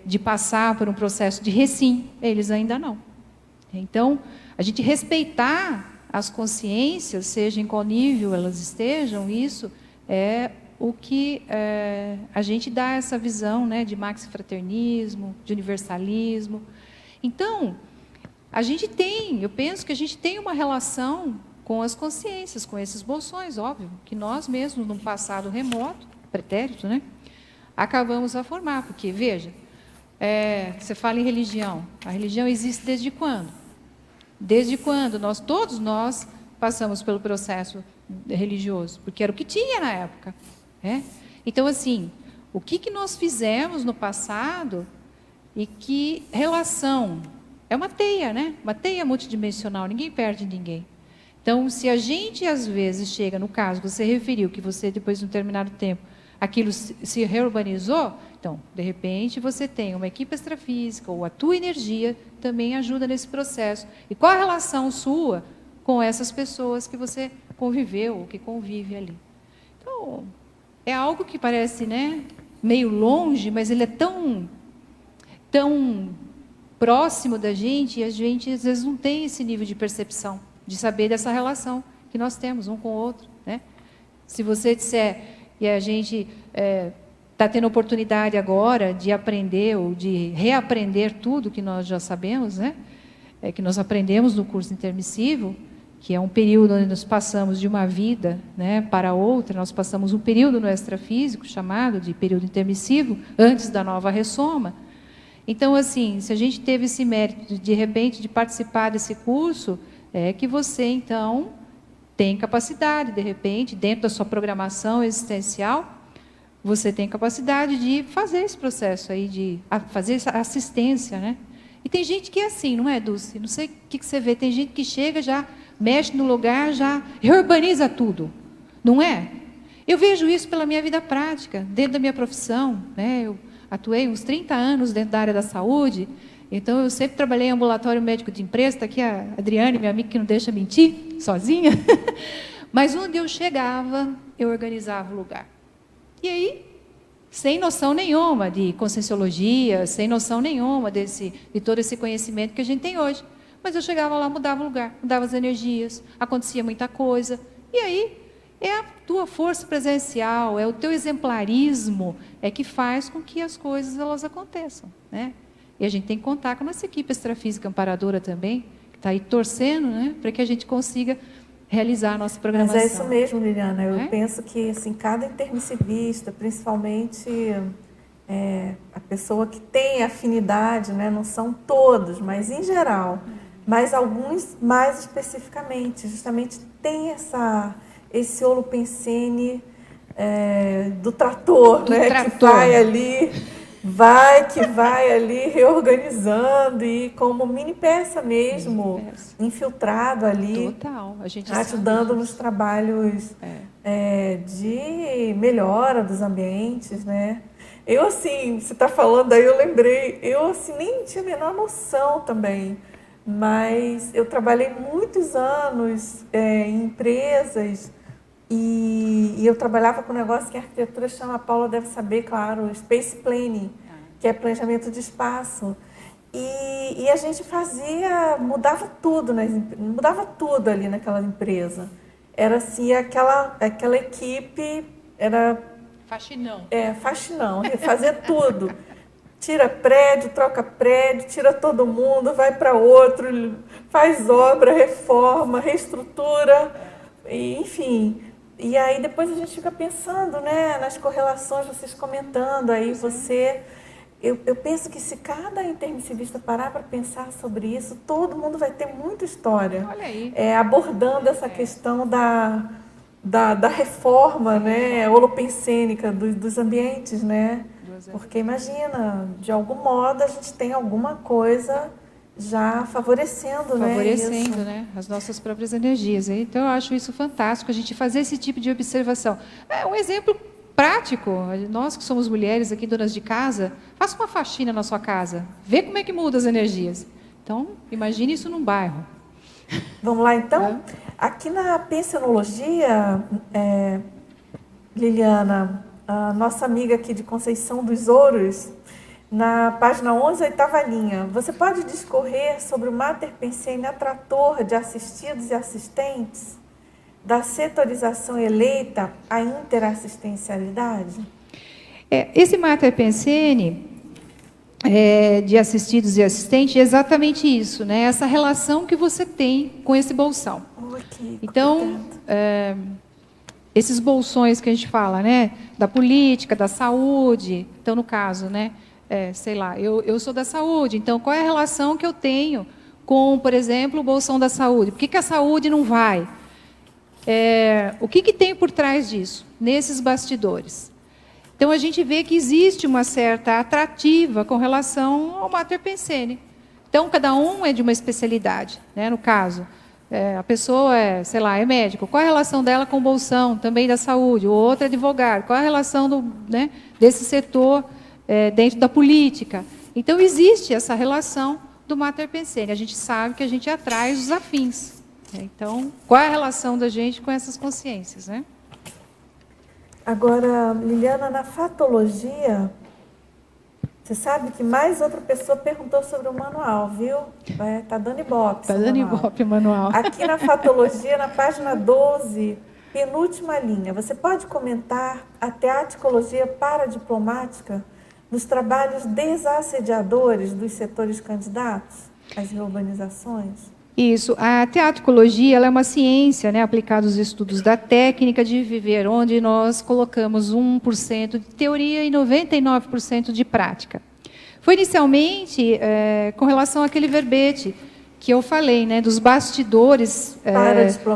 De passar por um processo de recim, eles ainda não. Então, a gente respeitar as consciências, seja em qual nível elas estejam, isso é o que a gente dá essa visão, né, de maxifraternismo, de universalismo. Então, eu penso que a gente tem uma relação com as consciências, com esses bolsões, óbvio, que nós mesmos, num passado remoto, pretérito, né, acabamos a formar, porque, veja, você fala em religião, a religião existe desde quando? Desde quando todos nós passamos pelo processo religioso, porque era o que tinha na época. Então, assim, o que nós fizemos no passado e que relação? É uma teia, né? Uma teia multidimensional, ninguém perde ninguém. Então, se a gente, às vezes, chega, no caso, você referiu que você, depois de um determinado tempo, aquilo se reurbanizou, então, de repente, você tem uma equipe extrafísica, ou a tua energia também ajuda nesse processo. E qual a relação sua com essas pessoas que você conviveu, ou que convive ali? Então, é algo que parece, né, meio longe, mas ele é tão próximo da gente, e a gente, às vezes, não tem esse nível de percepção, de saber dessa relação que nós temos um com o outro, né? Se você disser, e a gente está tendo oportunidade agora de aprender ou de reaprender tudo que nós já sabemos, né? Que nós aprendemos no curso intermissivo, que é um período onde nós passamos de uma vida, né, para outra, nós passamos um período no extrafísico, chamado de período intermissivo, antes da nova ressoma. Então, assim, se a gente teve esse mérito, de repente, de participar desse curso, é que você, então, tem capacidade, de repente, dentro da sua programação existencial, você tem capacidade de fazer esse processo aí, de fazer essa assistência, né? E tem gente que é assim, não é, Dulce? Não sei o que você vê, tem gente que chega, já mexe no lugar, já reurbaniza tudo, não é? Eu vejo isso pela minha vida prática, dentro da minha profissão, né? Eu atuei uns 30 anos dentro da área da saúde, então eu sempre trabalhei em ambulatório médico de empresa, está aqui a Adriane, minha amiga que não deixa mentir, sozinha, mas onde eu chegava, eu organizava o lugar. E aí, sem noção nenhuma de conscienciologia, sem noção nenhuma de todo esse conhecimento que a gente tem hoje. Mas eu chegava lá, mudava o lugar, mudava as energias, acontecia muita coisa. E aí, é a tua força presencial, é o teu exemplarismo, é que faz com que as coisas elas aconteçam, né? E a gente tem que contar com a nossa equipe extrafísica amparadora também, que está aí torcendo, né, para que a gente consiga realizar a nossa programação. Mas é isso mesmo, Liliana. Eu penso que assim, cada intermissivista, principalmente a pessoa que tem afinidade, né, não são todos, mas em geral, mas alguns mais especificamente, justamente tem esse holopensene do trator, Do né? trator. Que vai ali reorganizando e como mini peça mesmo, Mini peça. infiltrado ali, Total, a gente ajudando sabe nos disso. trabalhos de melhora dos ambientes, né? Eu, assim, você está falando aí, eu lembrei, eu, assim, nem tinha a menor noção também, mas eu trabalhei muitos anos em empresas e eu trabalhava com um negócio que a arquitetura chama, a Paula deve saber, claro, Space Planning, que é planejamento de espaço. E a gente mudava tudo, né? Mudava tudo ali naquela empresa. Era assim, aquela equipe era Faxinão. faxinão, refazer tudo. Tira prédio, troca prédio, tira todo mundo, vai para outro, faz obra, reforma, reestrutura, enfim. E aí depois a gente fica pensando, né, nas correlações, vocês comentando aí, eu penso que se cada intermissivista parar para pensar sobre isso, todo mundo vai ter muita história. Olha aí. Abordando essa questão da reforma, né, holopensênica dos ambientes, né? Porque imagina, de algum modo a gente tem alguma coisa já favorecendo, né, as nossas próprias energias. Então, eu acho isso fantástico, a gente fazer esse tipo de observação. É um exemplo prático. Nós que somos mulheres aqui, donas de casa, faça uma faxina na sua casa, vê como é que muda as energias. Então, imagine isso num bairro. Vamos lá, então? Aqui na pensionologia, Liliana, a nossa amiga aqui de Conceição dos Ouros, na página 11, 8ª linha, você pode discorrer sobre o Mater Pensene atrator de assistidos e assistentes, da setorização eleita à interassistencialidade? Esse Mater Pensene de assistidos e assistentes é exatamente isso, né? Essa relação que você tem com esse bolsão. Então, esses bolsões que a gente fala, né? Da política, da saúde. Então, no caso, né? Sei lá, eu sou da saúde. Então, qual é a relação que eu tenho com, por exemplo, o bolsão da saúde? Por que a saúde não vai? O que tem por trás disso, nesses bastidores? Então, a gente vê que existe uma certa atrativa com relação ao Mater Pensene. Então, cada um é de uma especialidade, né? No caso, a pessoa sei lá, é médico. Qual é a relação dela com o bolsão, também da saúde? O outro é advogado. Qual é a relação desse setor dentro da política? Então, existe essa relação do Mater Pensene. A gente sabe que a gente atrai os afins. Então, qual é a relação da gente com essas consciências, né? Agora, Liliana, na fatologia, você sabe que mais outra pessoa perguntou sobre o manual, viu? Tá dando ibope. Está dando ibope o manual. Aqui na fatologia, na página 12, penúltima linha, você pode comentar a teaticologia paradiplomática nos trabalhos desassediadores dos setores candidatos às reurbanizações? Isso. A teatricologia ela é uma ciência, né, aplicada aos estudos da técnica de viver, onde nós colocamos 1% de teoria e 99% de prática. Foi inicialmente com relação àquele verbete que eu falei, né, dos bastidores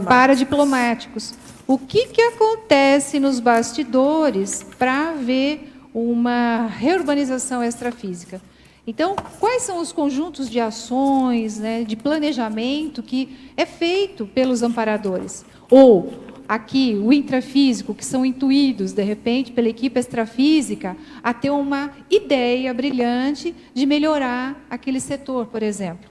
paradiplomáticos. O que acontece nos bastidores para haver uma reurbanização extrafísica? Então, quais são os conjuntos de ações, né, de planejamento que é feito pelos amparadores? Ou, aqui, o intrafísico, que são intuídos, de repente, pela equipe extrafísica, a ter uma ideia brilhante de melhorar aquele setor, por exemplo.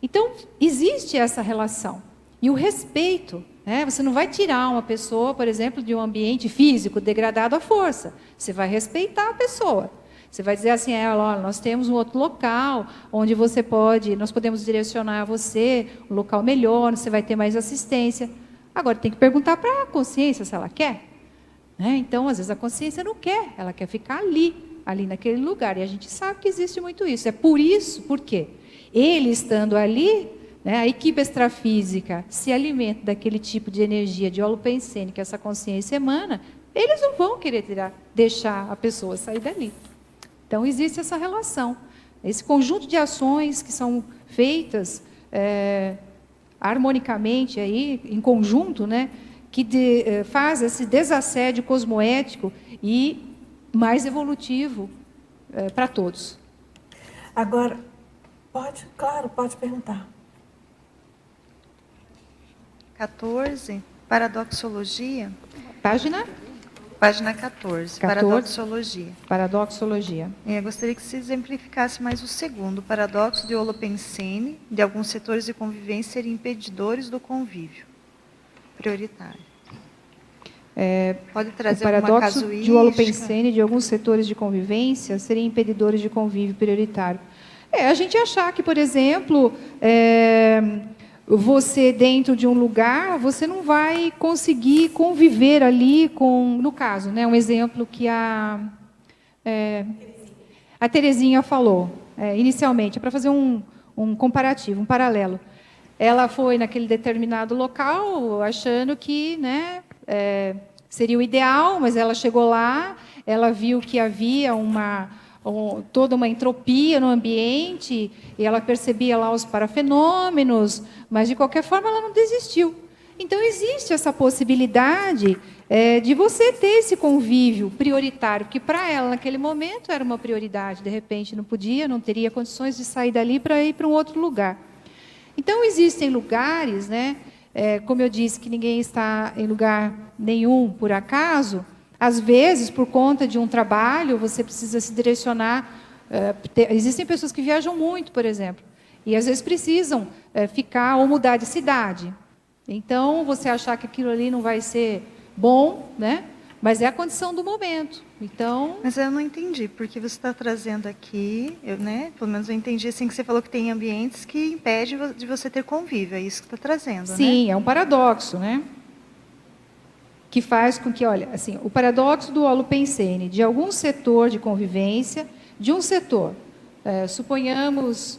Então, existe essa relação. E o respeito, né? Você não vai tirar uma pessoa, por exemplo, de um ambiente físico degradado à força. Você vai respeitar a pessoa. Você vai dizer assim, olha, nós temos um outro local onde nós podemos direcionar você, um local melhor, você vai ter mais assistência. Agora, tem que perguntar para a consciência se ela quer. Né? Então, às vezes, a consciência não quer, ela quer ficar ali naquele lugar. E a gente sabe que existe muito isso. É por isso, por quê? Ele estando ali, né, a equipe extrafísica se alimenta daquele tipo de energia de holopensene que essa consciência emana, eles não vão querer deixar a pessoa sair dali. Então, existe essa relação. Esse conjunto de ações que são feitas harmonicamente, aí, em conjunto, né, que faz esse desassédio cosmoético e mais evolutivo para todos. Agora, claro, pode perguntar. 14, paradoxologia. Página? Página 14, paradoxologia. Paradoxologia. Gostaria que se exemplificasse mais o segundo, paradoxo de Holopensene, de alguns setores de convivência serem impedidores do convívio prioritário. Pode trazer alguma casuística? O paradoxo de Holopensene, de alguns setores de convivência serem impedidores de convívio prioritário. A gente achar que, por exemplo, você dentro de um lugar, você não vai conseguir conviver ali com, no caso, né, um exemplo que a Terezinha falou inicialmente, para fazer um comparativo, um paralelo. Ela foi naquele determinado local achando que, né, seria o ideal, mas ela chegou lá, ela viu que havia toda uma entropia no ambiente, e ela percebia lá os parafenômenos, mas, de qualquer forma, ela não desistiu. Então, existe essa possibilidade de você ter esse convívio prioritário, que para ela, naquele momento, era uma prioridade. De repente, não teria condições de sair dali para ir para um outro lugar. Então, existem lugares, né, como eu disse, que ninguém está em lugar nenhum por acaso. Às vezes, por conta de um trabalho, você precisa se direcionar. Existem pessoas que viajam muito, por exemplo, e às vezes precisam ficar ou mudar de cidade. Então, você achar que aquilo ali não vai ser bom, né? Mas é a condição do momento. Então... Mas eu não entendi, porque você está trazendo aqui, pelo menos eu entendi assim, que você falou que tem ambientes que impedem de você ter convívio, é isso que está trazendo, Sim, né? É um paradoxo, né? Que faz com que, olha, assim, o paradoxo do Holopensene, de algum setor de convivência, de um setor, suponhamos,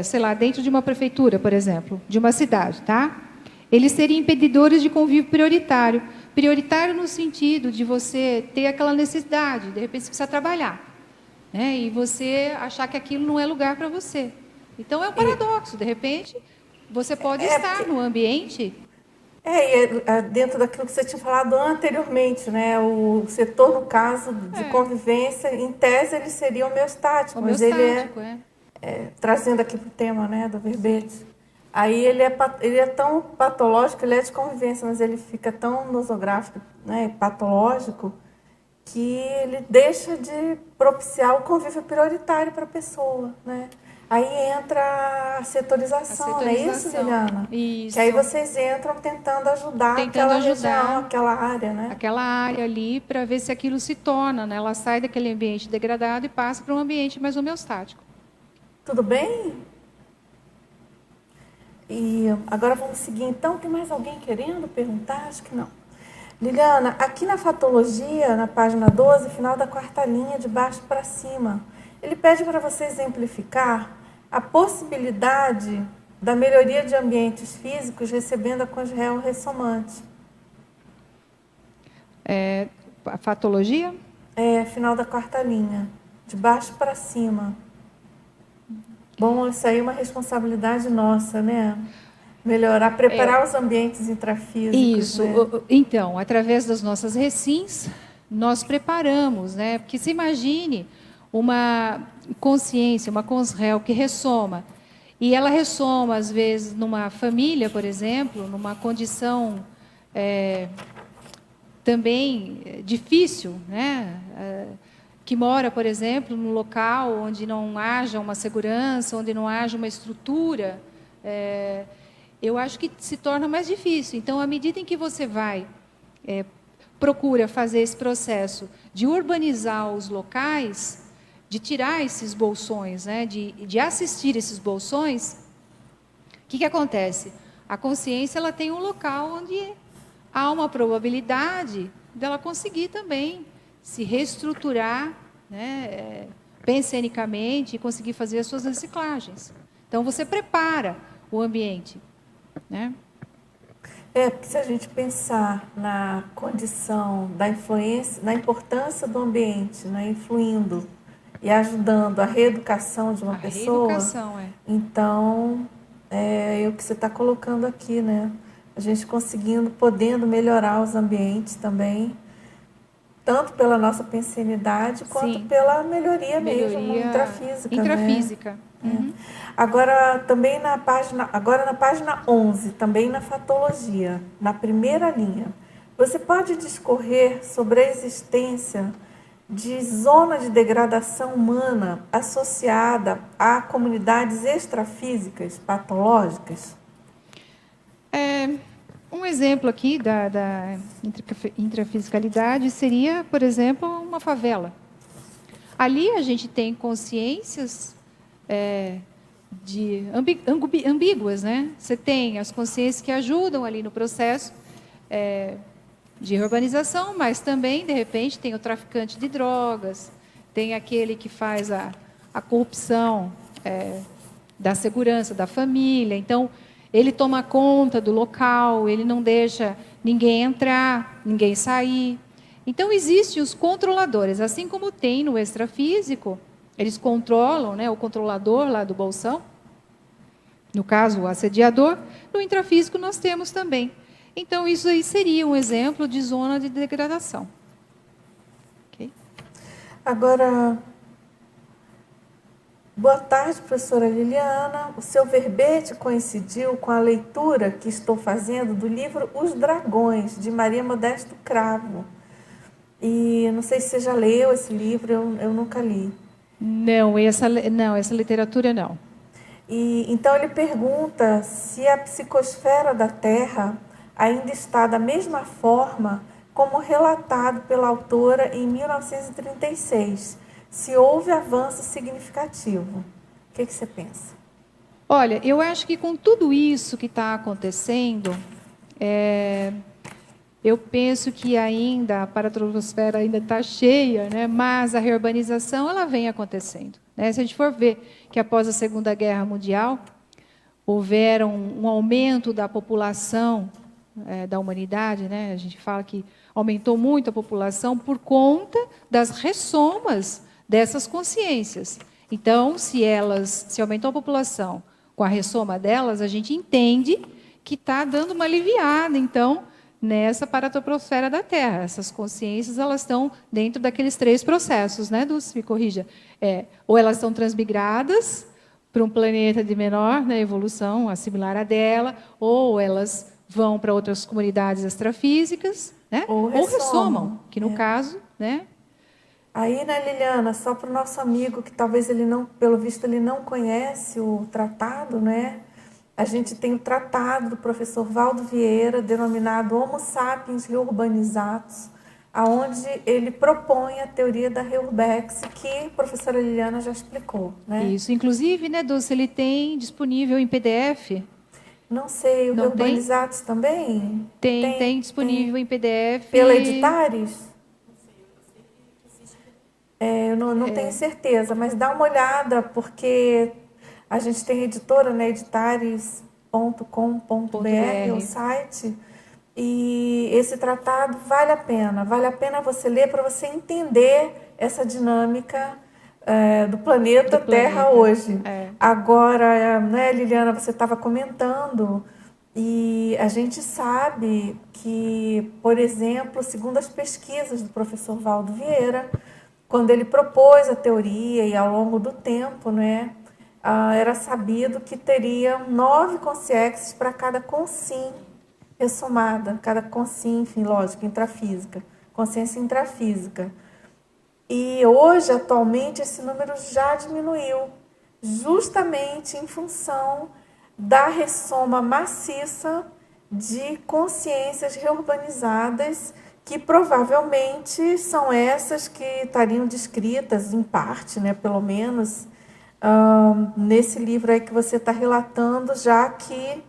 sei lá, dentro de uma prefeitura, por exemplo, de uma cidade, tá? Eles seriam impedidores de convívio prioritário. Prioritário no sentido de você ter aquela necessidade, de repente você precisa trabalhar, né? E você achar que aquilo não é lugar para você. Então, é um paradoxo. De repente, você pode estar no ambiente... dentro daquilo que você tinha falado anteriormente, né? O setor, no caso, de convivência, em tese, ele seria homeostático, mas ele trazendo aqui para o tema, né, do verbete. Aí ele é tão patológico, ele é de convivência, mas ele fica tão nosográfico, né, patológico, que ele deixa de propiciar o convívio prioritário para a pessoa, né? Aí entra a setorização, não é isso, Liliana? Isso. Que aí vocês entram tentando ajudar aquela região, aquela área, né? Aquela área ali, para ver se aquilo se torna, né? Ela sai daquele ambiente degradado e passa para um ambiente mais homeostático. Tudo bem? E agora vamos seguir, então. Tem mais alguém querendo perguntar? Acho que não. Liliana, aqui na fatologia, na página 12, final da quarta linha, de baixo para cima, ele pede para você exemplificar a possibilidade da melhoria de ambientes físicos recebendo a congel ressonante. A fatologia? Final da quarta linha, de baixo para cima. Bom, isso aí é uma responsabilidade nossa, né? Melhorar, preparar os ambientes intrafísicos. Isso. Né? Então, através das nossas recins, nós preparamos, né? Porque se imagine uma consciência, uma consrel que ressoma. E ela ressoma, às vezes, numa família, por exemplo, numa condição também difícil, né? Que mora, por exemplo, num local onde não haja uma segurança, onde não haja uma estrutura, eu acho que se torna mais difícil. Então, à medida em que você procura fazer esse processo de urbanizar os locais, de tirar esses bolsões, né, de assistir esses bolsões, o que acontece? A consciência ela tem um local onde há uma probabilidade dela conseguir também se reestruturar, né, pensenicamente e conseguir fazer as suas reciclagens. Então, você prepara o ambiente, né? Porque se a gente pensar na condição da influência, na importância do ambiente, né, influindo e ajudando a reeducação de uma pessoa, então é o que você está colocando aqui, né? a gente conseguindo, podendo melhorar os ambientes também, tanto pela nossa pensenidade, quanto pela melhoria mesmo intrafísica. Intrafísica. Né? Uhum. Agora, também na página 11, também na fatologia, na primeira linha, você pode discorrer sobre a existência de zona de degradação humana associada a comunidades extrafísicas patológicas? Um exemplo aqui da intrafisicalidade seria, por exemplo, uma favela. Ali a gente tem consciências ambíguas, né? Você tem as consciências que ajudam ali no processo de urbanização, mas também, de repente, tem o traficante de drogas, tem aquele que faz a corrupção da segurança da família. Então, ele toma conta do local, ele não deixa ninguém entrar, ninguém sair. Então, existem os controladores, assim como tem no extrafísico, eles controlam, né, o controlador lá do bolsão, no caso, o assediador. No intrafísico, nós temos também. Então, isso aí seria um exemplo de zona de degradação. Okay? Agora, boa tarde, professora Liliana. O seu verbete coincidiu com a leitura que estou fazendo do livro Os Dragões, de Maria Modesto Cravo. E não sei se você já leu esse livro, eu nunca li. Não, essa literatura não. E então ele pergunta se a psicosfera da Terra ainda está da mesma forma como relatado pela autora em 1936. Se houve avanço significativo. O que você pensa? Olha, eu acho que com tudo isso que está acontecendo, eu penso que ainda a paratroposfera ainda está cheia, né? Mas a reurbanização ela vem acontecendo. Né? Se a gente for ver que após a Segunda Guerra Mundial houveram um aumento da população da humanidade, né? A gente fala que aumentou muito a população por conta das ressomas dessas consciências. Então, se aumentou a população com a ressoma delas, a gente entende que está dando uma aliviada, então, nessa paratroposfera da Terra. Essas consciências elas estão dentro daqueles 3 processos, né, Dulce? Me corrija. Ou elas estão transmigradas para um planeta de menor, né, evolução, similar à dela, ou elas vão para outras comunidades extrafísicas, né? Ou ressomam, que no caso, né? Aí, né, Liliana, só para o nosso amigo que talvez ele não, pelo visto, ele não conhece o tratado, né? A gente tem o tratado do professor Valdo Vieira, denominado Homo Sapiens Reurbanizatus, aonde ele propõe a teoria da Reurbex, que a professora Liliana já explicou, né? Isso, inclusive, né, Dulce, ele tem disponível em PDF. Não sei, o Reurbanizatus também? Tem disponível em PDF. Pela Editares? Eu não tenho certeza, mas dá uma olhada, porque a gente tem editora, né, editares.com.br, o site, e esse tratado vale a pena você ler para você entender essa dinâmica do planeta Terra hoje. Agora, né, Liliana, você estava comentando, e a gente sabe que, por exemplo, segundo as pesquisas do professor Valdo Vieira, quando ele propôs a teoria e ao longo do tempo, né, era sabido que teria 9 consciências para cada consim ressomada, cada consim, enfim, lógico, intrafísica, consciência intrafísica. E hoje, atualmente, esse número já diminuiu, justamente em função da ressoma maciça de consciências reurbanizadas, que provavelmente são essas que estariam descritas, em parte, né, pelo menos, nesse livro aí que você está relatando, já que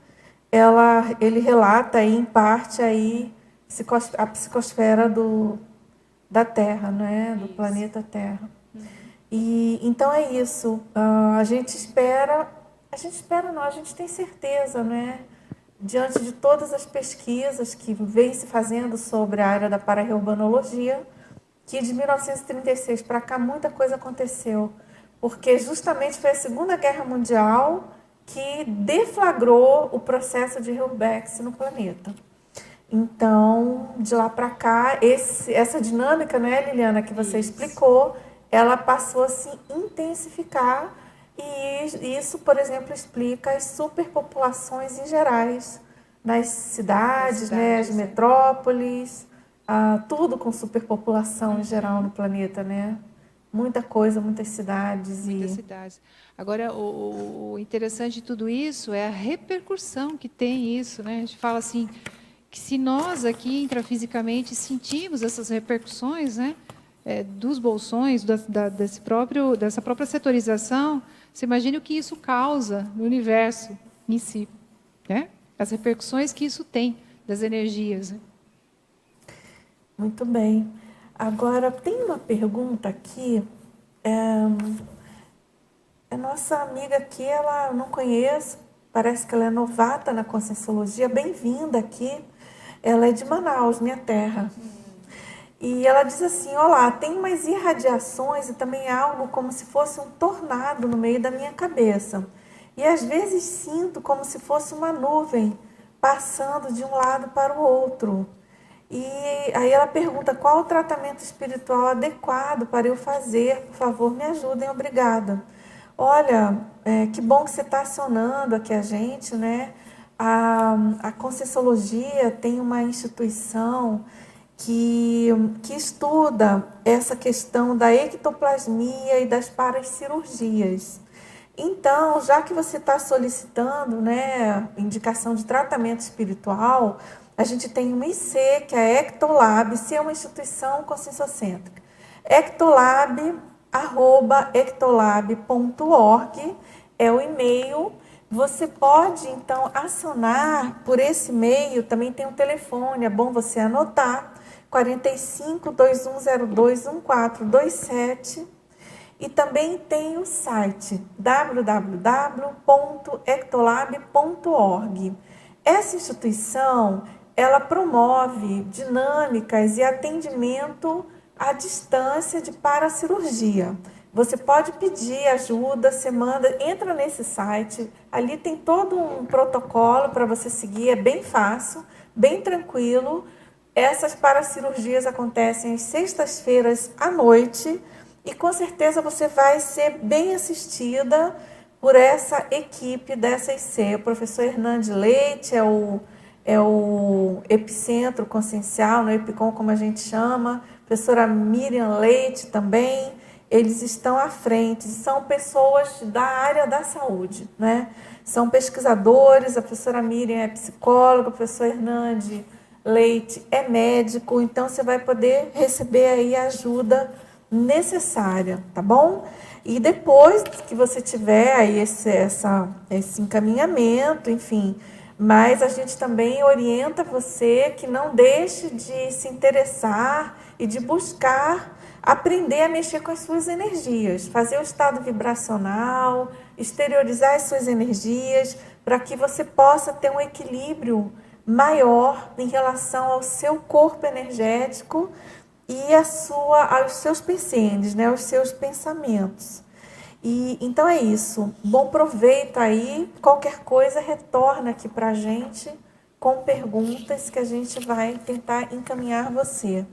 ele relata aí, em parte aí, a psicosfera da Terra, né, do planeta Terra. E então é isso. A gente tem certeza, né, diante de todas as pesquisas que vêm se fazendo sobre a área da para-reurbanologia, que de 1936 para cá muita coisa aconteceu, porque justamente foi a Segunda Guerra Mundial que deflagrou o processo de Reubex no planeta. Então, de lá para cá, essa dinâmica, né, Liliana, que você explicou, ela passou a se intensificar, e isso, por exemplo, explica as superpopulações em gerais nas cidades, né, as metrópoles, tudo com superpopulação em geral no planeta, né? Muita coisa, muitas cidades. Muitas cidades. Agora, o interessante de tudo isso é a repercussão que tem isso, né? A gente fala assim, que se nós aqui, intrafisicamente, sentimos essas repercussões, né, dos bolsões, dessa própria setorização, você imagina o que isso causa no universo em si, né? As repercussões que isso tem das energias. Né? Muito bem. Agora, tem uma pergunta aqui. A nossa amiga aqui, ela não conheço, parece que ela é novata na Conscienciologia. Bem-vinda aqui. Ela é de Manaus, minha terra. E ela diz assim, olá, tem umas irradiações e também algo como se fosse um tornado no meio da minha cabeça. E às vezes sinto como se fosse uma nuvem passando de um lado para o outro. E aí ela pergunta qual o tratamento espiritual adequado para eu fazer. Por favor, me ajudem, obrigada. Olha, que bom que você está acionando aqui a gente, né? A Conscienciologia tem uma instituição que estuda essa questão da ectoplasmia e das paracirurgias. Então, já que você está solicitando, né, indicação de tratamento espiritual, a gente tem uma IC, que é a Ectolab, se é uma instituição conscienciocêntrica. ectolab@ectolab.org é o e-mail. Você pode, então, acionar por esse e-mail, também tem um telefone, é bom você anotar, 45 2102 1427. E também tem o site www.ectolab.org. Essa instituição, ela promove dinâmicas e atendimento à distância de paracirurgia. Você pode pedir ajuda, você entra nesse site, ali tem todo um protocolo para você seguir, é bem fácil, bem tranquilo. Essas paracirurgias acontecem às sextas-feiras à noite e com certeza você vai ser bem assistida por essa equipe dessa IC. O professor Hernandes Leite é o epicentro consciencial, no EPICOM, como a gente chama, a professora Miriam Leite também, eles estão à frente, são pessoas da área da saúde, né? São pesquisadores, a professora Miriam é psicóloga, o professor Hernandes Leite é médico, então você vai poder receber aí a ajuda necessária, tá bom? E depois que você tiver aí esse encaminhamento, enfim, mas a gente também orienta você que não deixe de se interessar e de buscar aprender a mexer com as suas energias, fazer o estado vibracional, exteriorizar as suas energias, para que você possa ter um equilíbrio maior em relação ao seu corpo energético e aos seus pensamentos, né, aos seus pensamentos. E então é isso. Bom proveito aí. Qualquer coisa retorna aqui para a gente com perguntas que a gente vai tentar encaminhar você.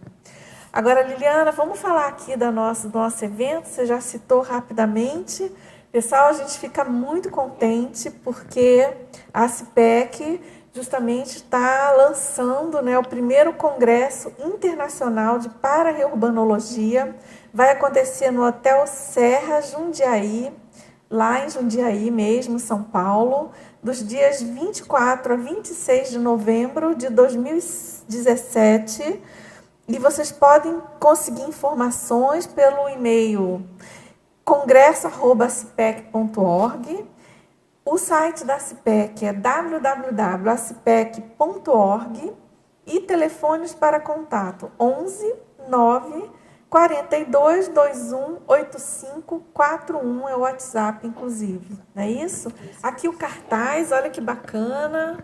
Agora, Liliana, vamos falar aqui do nosso evento. Você já citou rapidamente. Pessoal, a gente fica muito contente porque a ACIPEC justamente está lançando, né, o primeiro Congresso Internacional de Para-Reurbanologia. Vai acontecer no Hotel Serra Jundiaí, lá em Jundiaí mesmo, São Paulo, dos dias 24 a 26 de novembro de 2017. E vocês podem conseguir informações pelo e-mail congresso@acipec.org. O site da ACIPEC é www.acipec.org e telefones para contato 11 9 42 21 85 41 é o WhatsApp, inclusive. Não é isso? Aqui o cartaz, olha que bacana,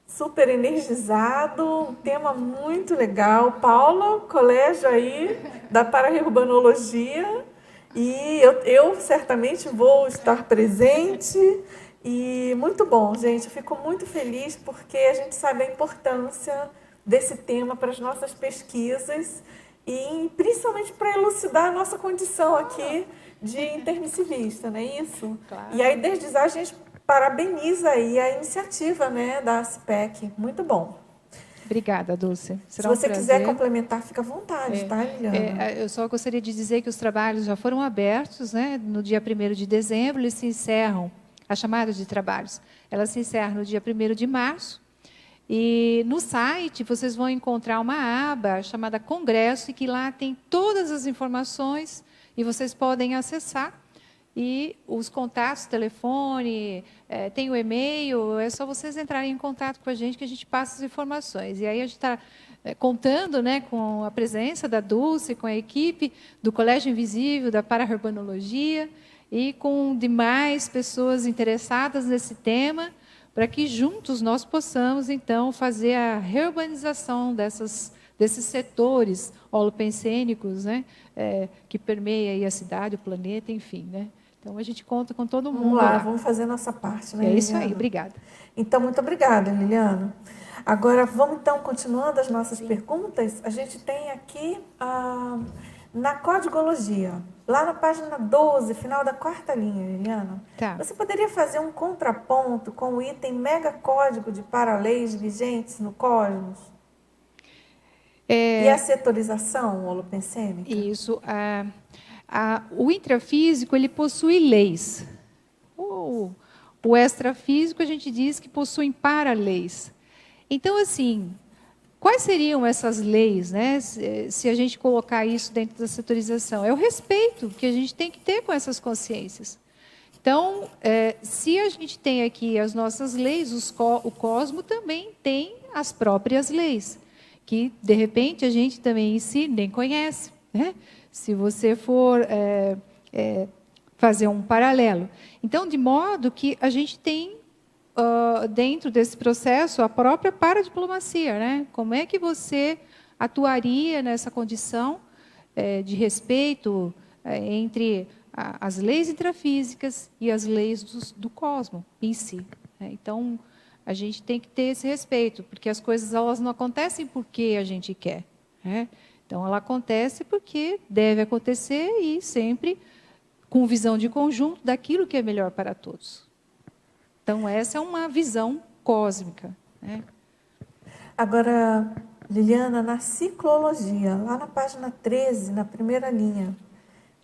super energizado, um tema muito legal. Paula, colégio aí da Para-Reurbanologia. E eu certamente vou estar presente E muito bom, gente. Eu fico muito feliz porque a gente sabe a importância desse tema para as nossas pesquisas e principalmente para elucidar a nossa condição aqui de intermissivista, não é isso? Claro. E aí, desde já, a gente parabeniza aí a iniciativa, né, da ASPEC. Muito bom. Obrigada, Dulce. Se você quiser complementar, fica à vontade, tá, Liliana? Eu só gostaria de dizer que os trabalhos já foram abertos, né? No dia 1º de dezembro, eles se encerram, a chamada de trabalhos, ela se encerra no dia 1º de março. E no site vocês vão encontrar uma aba chamada Congresso, e que lá tem todas as informações e vocês podem acessar. E os contatos, telefone, tem o e-mail, é só vocês entrarem em contato com a gente que a gente passa as informações. E aí a gente está contando, né, com a presença da Dulce, com a equipe do Colégio Invisível, da Para-Herbanologia e com demais pessoas interessadas nesse tema, para que juntos nós possamos, então, fazer a reurbanização desses setores holopensênicos, né, que permeia aí a cidade, o planeta, enfim, né? Então, a gente conta com todo mundo. Vamos lá, vamos fazer a nossa parte, né, É isso Liliana? aí, obrigada. Então, muito obrigada, Liliana. Agora, vamos, então, continuando as nossas perguntas. A gente tem aqui, na codigologia, lá na página 12, final da 4ª linha, Liliana. Tá. Você poderia fazer um contraponto com o item megacódigo de paraleis vigentes no cosmos? E a setorização holopensênica? Isso. O intrafísico, ele possui leis. O extrafísico, a gente diz que possui paraleis. Então, assim, quais seriam essas leis, né? Se a gente colocar isso dentro da setorização? É o respeito que a gente tem que ter com essas consciências. Então, se a gente tem aqui as nossas leis, o cosmo também tem as próprias leis, que, de repente, a gente também em si nem conhece, né? Se você for fazer um paralelo. Então, de modo que a gente tem, dentro desse processo, a própria paradiplomacia, né? Como é que você atuaria nessa condição de respeito entre as leis intrafísicas e as leis do cosmos em si, né? Então, a gente tem que ter esse respeito, porque as coisas elas não acontecem porque a gente quer, né? Então, ela acontece porque deve acontecer e sempre com visão de conjunto daquilo que é melhor para todos. Então, essa é uma visão cósmica, né? Agora, Liliana, na ciclologia, lá na página 13, na 1ª linha,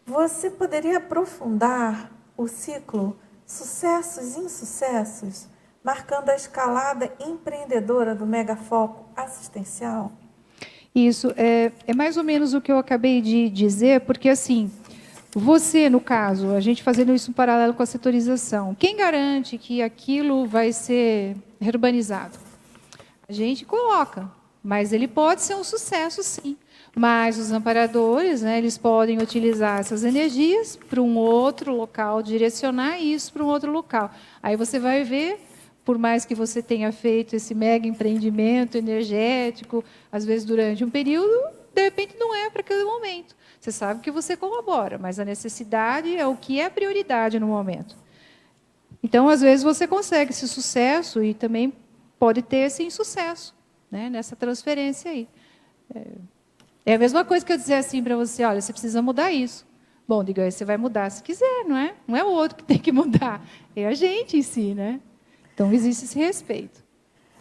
você poderia aprofundar o ciclo sucessos e insucessos, marcando a escalada empreendedora do megafoco assistencial? Isso, é mais ou menos o que eu acabei de dizer, porque, assim, você, no caso, a gente fazendo isso em paralelo com a setorização, quem garante que aquilo vai ser urbanizado? A gente coloca, mas ele pode ser um sucesso, sim. Mas os amparadores, né, eles podem utilizar essas energias para um outro local, direcionar isso para um outro local. Aí você vai ver, por mais que você tenha feito esse mega empreendimento energético, às vezes durante um período, de repente não é para aquele momento. Você sabe que você colabora, mas a necessidade é o que é prioridade no momento. Então, às vezes, você consegue esse sucesso e também pode ter esse insucesso, né, nessa transferência aí. É a mesma coisa que eu dizer assim para você, olha, você precisa mudar isso. Bom, diga aí, você vai mudar se quiser, não é? Não é o outro que tem que mudar, é a gente em si, né? Então, existe esse respeito.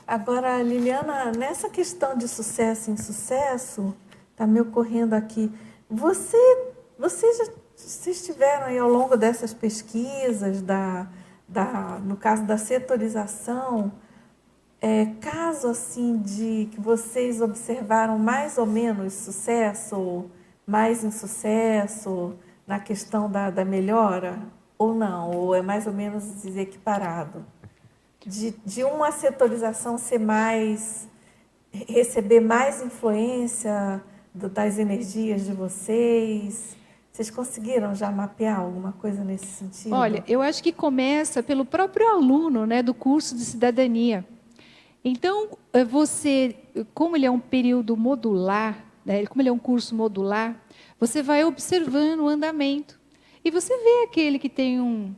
Agora, Liliana, nessa questão de sucesso e insucesso, está me ocorrendo aqui, vocês tiveram aí ao longo dessas pesquisas, no caso da setorização, caso assim de que vocês observaram mais ou menos sucesso, ou mais insucesso na questão da melhora, ou não? Ou é mais ou menos equiparado? De uma setorização receber mais influência das energias de vocês? Vocês conseguiram já mapear alguma coisa nesse sentido? Olha, eu acho que começa pelo próprio aluno, né, do curso de cidadania. Então, você, como ele é um período modular, né, como ele é um curso modular, você vai observando o andamento. E você vê aquele que tem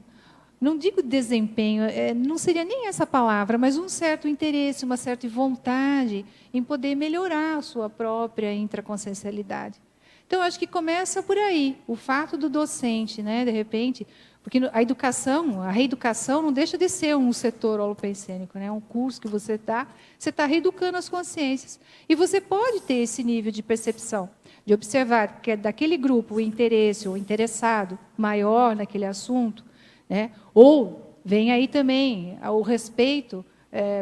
não digo desempenho, não seria nem essa palavra, mas um certo interesse, uma certa vontade em poder melhorar a sua própria intraconsciencialidade. Então, acho que começa por aí, o fato do docente, né, de repente, porque a educação, a reeducação não deixa de ser um setor holopensênico, né, um curso que você está reeducando as consciências. E você pode ter esse nível de percepção, de observar que é daquele grupo o interesse, ou interessado maior naquele assunto, né, ou vem aí também o respeito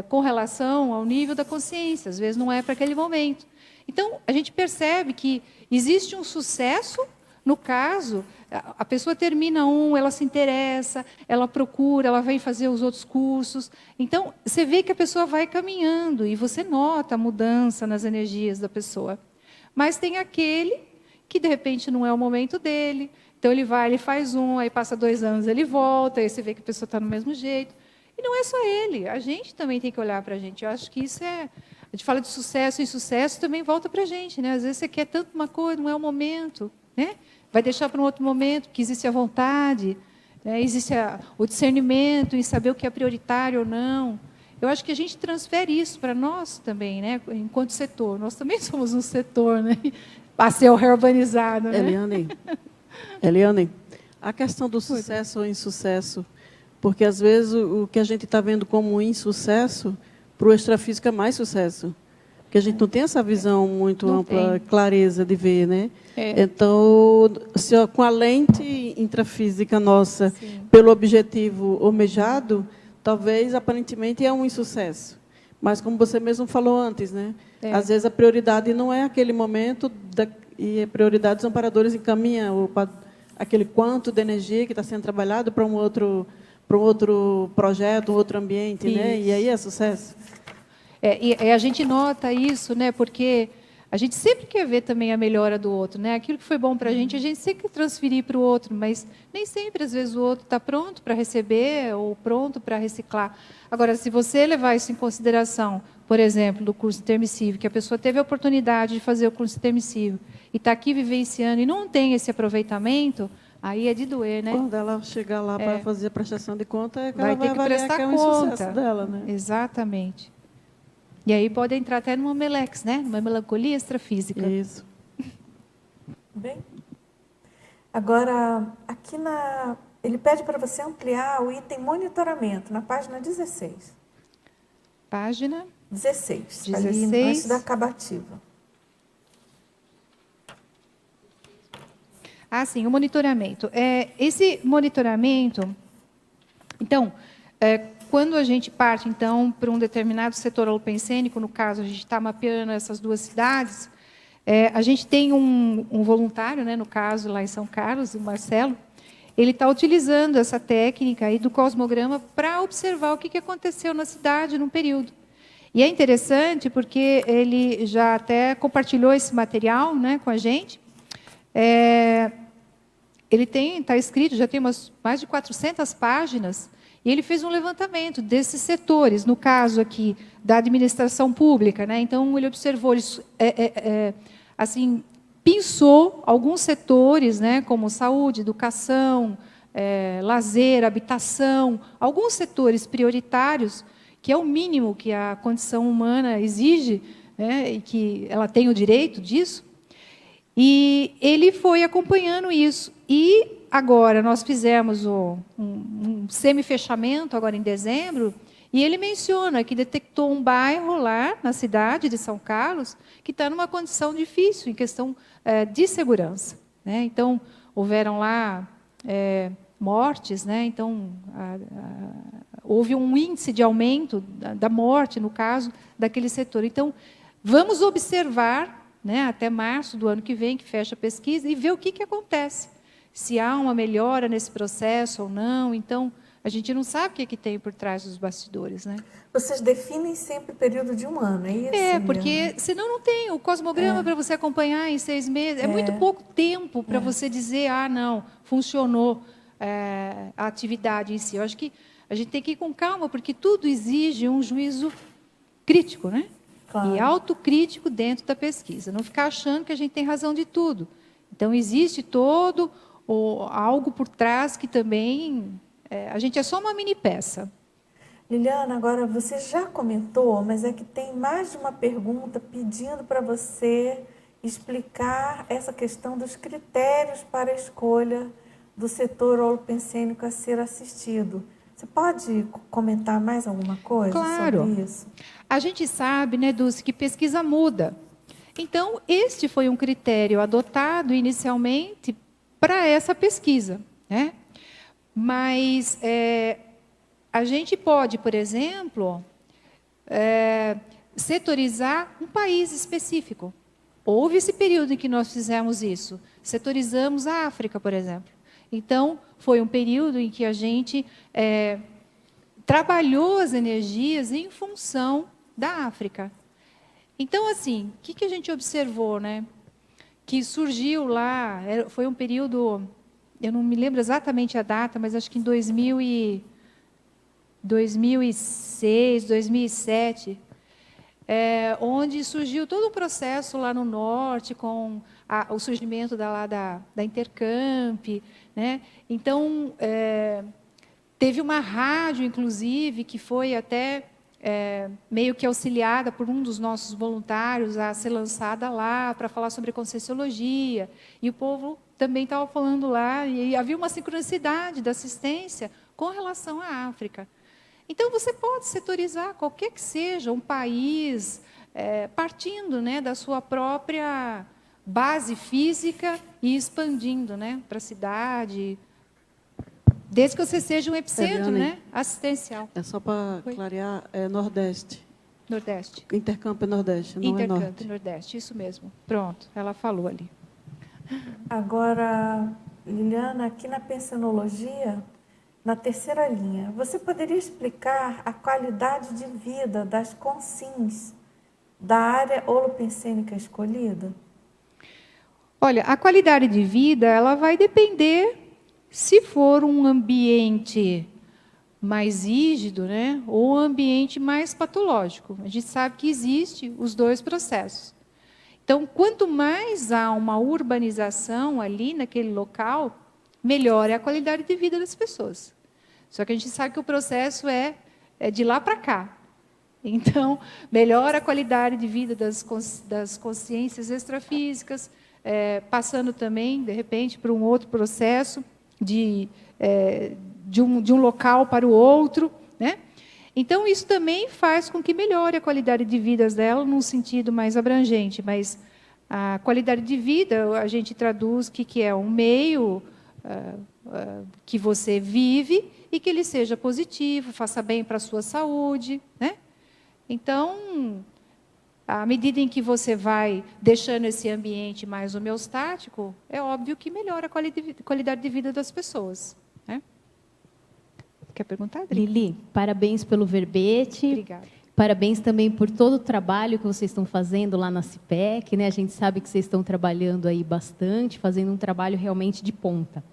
com relação ao nível da consciência, às vezes não é para aquele momento. Então, a gente percebe que existe um sucesso, no caso, a pessoa termina ela se interessa, ela procura, ela vai fazer os outros cursos. Então, você vê que a pessoa vai caminhando e você nota a mudança nas energias da pessoa. Mas tem aquele que, de repente, não é o momento dele. Então, ele vai, ele faz aí passa 2 anos, ele volta, aí você vê que a pessoa está do mesmo jeito. E não é só ele, a gente também tem que olhar para a gente. Eu acho que isso a gente fala de sucesso, e sucesso também volta para a gente, né? Às vezes você quer tanto uma coisa, não é o momento, né? Vai deixar para um outro momento, que existe a vontade, né? Existe o discernimento em saber o que é prioritário ou não. Eu acho que a gente transfere isso para nós também, né? Enquanto setor. Nós também somos um setor, né? A ser reurbanizado, né? Eliane, a questão do sucesso ou insucesso, porque às vezes o que a gente está vendo como insucesso, para o extrafísico é mais sucesso. Porque a gente não tem essa visão muito ampla, clareza de ver, né? Então, com a lente intrafísica nossa, pelo objetivo almejado, talvez, aparentemente, é um insucesso. Mas, como você mesmo falou antes, né? Às vezes a prioridade não é aquele momento, e a prioridade dos amparadores encaminha aquele quanto de energia que está sendo trabalhado para um outro projeto, um outro ambiente, né? E aí é sucesso. E a gente nota isso, né? Porque a gente sempre quer ver também a melhora do outro, né? Aquilo que foi bom para a gente sempre quer transferir para o outro, mas nem sempre, às vezes, o outro está pronto para receber ou pronto para reciclar. Agora, se você levar isso em consideração, por exemplo, do curso intermissivo, que a pessoa teve a oportunidade de fazer o curso intermissivo e está aqui vivenciando e não tem esse aproveitamento, aí é de doer, né? Quando ela chegar lá para fazer a prestação de conta, é que vai ela ter vai que avaliar prestar que é um conta insucesso dela, né? Exatamente. E aí pode entrar até numa melex, né? Numa melancolia extrafísica. Isso. Bem, agora, aqui ele pede para você ampliar o item monitoramento, na página 16. Página 16. 16. Ali antes da acabativa. Sim, o monitoramento. Esse monitoramento, então, quando a gente parte, então, para um determinado setor holopensênico, no caso, a gente está mapeando essas 2 cidades, a gente tem um voluntário, né, no caso, lá em São Carlos, o Marcelo, ele está utilizando essa técnica aí do cosmograma para observar o que aconteceu na cidade num período. E é interessante porque ele já até compartilhou esse material, né, com a gente. Ele está escrito, já tem mais de 400 páginas, e ele fez um levantamento desses setores, no caso aqui da administração pública, né? Então, ele observou, assim, pensou alguns setores, né, como saúde, educação, lazer, habitação, alguns setores prioritários, que é o mínimo que a condição humana exige, né, e que ela tem o direito disso. E ele foi acompanhando isso. E agora nós fizemos um semi-fechamento, agora em dezembro, e ele menciona que detectou um bairro lá na cidade de São Carlos que está numa condição difícil, em questão de segurança, né? Então, houveram lá mortes, né? Então, houve um índice de aumento da morte, no caso, daquele setor. Então, vamos observar, né, até março do ano que vem, que fecha a pesquisa, e ver o que acontece. Se há uma melhora nesse processo ou não. Então, a gente não sabe o que tem por trás dos bastidores, né? Vocês definem sempre o período de 1 ano, é isso? Porque senão não tem o cosmograma para você acompanhar em 6 meses. É muito pouco tempo para você dizer, não, funcionou a atividade em si. Eu acho que a gente tem que ir com calma, porque tudo exige um juízo crítico, né? Claro. E autocrítico dentro da pesquisa. Não ficar achando que a gente tem razão de tudo. Então, existe todo algo por trás que também a gente é só uma mini peça. Liliana, agora você já comentou, mas é que tem mais de uma pergunta pedindo para você explicar essa questão dos critérios para a escolha do setor holopensênico a ser assistido. Você pode comentar mais alguma coisa sobre isso? A gente sabe, né, Dulce, que pesquisa muda. Então, este foi um critério adotado inicialmente para essa pesquisa, né? Mas a gente pode, por exemplo, setorizar um país específico. Houve esse período em que nós fizemos isso. Setorizamos a África, por exemplo. Então, foi um período em que a gente trabalhou as energias em função da África. Então, assim, o que a gente observou, né? Que surgiu lá, foi um período, eu não me lembro exatamente a data, mas acho que em 2006, 2007, onde surgiu todo um processo lá no norte, com o surgimento da Intercamp, né? Então, teve uma rádio, inclusive, que foi até meio que auxiliada por um dos nossos voluntários a ser lançada lá para falar sobre Conscienciologia. E o povo também estava falando lá, e havia uma sincronicidade da assistência com relação à África. Então, você pode setorizar qualquer que seja um país, partindo, né, da sua própria base física e expandindo, né, para a cidade, desde que você seja um epicentro, né, assistencial. É só para clarear, é Nordeste. Nordeste. Intercamp é Nordeste, não é Norte. Intercamp, Nordeste, isso mesmo. Pronto, ela falou ali. Agora, Liliana, aqui na pensionologia, na terceira linha, você poderia explicar a qualidade de vida das consins da área holopensênica escolhida? Olha, a qualidade de vida, ela vai depender se for um ambiente mais rígido, né, ou um ambiente mais patológico. A gente sabe que existe os dois processos. Então, quanto mais há uma urbanização ali naquele local, melhor é a qualidade de vida das pessoas. Só que a gente sabe que o processo é de lá para cá. Então, melhora a qualidade de vida das consciências extrafísicas, passando também, de repente, por um outro processo de um local para o outro, né? Então, isso também faz com que melhore a qualidade de vida dela num sentido mais abrangente. Mas a qualidade de vida, a gente traduz que é um meio que você vive e que ele seja positivo, faça bem para a sua saúde, né? Então, à medida em que você vai deixando esse ambiente mais homeostático, é óbvio que melhora a qualidade de vida das pessoas, né? Quer perguntar, Adri? Lili, parabéns pelo verbete. Obrigada. Parabéns também por todo o trabalho que vocês estão fazendo lá na CIPEC, né? A gente sabe que vocês estão trabalhando aí bastante, fazendo um trabalho realmente de ponta.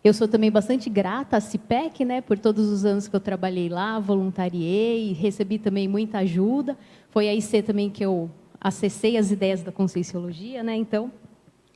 Eu sou também bastante grata à CIPEC, né, por todos os anos que eu trabalhei lá, voluntariei, recebi também muita ajuda. Foi a IC também que eu acessei as ideias da Conscienciologia, né? Então,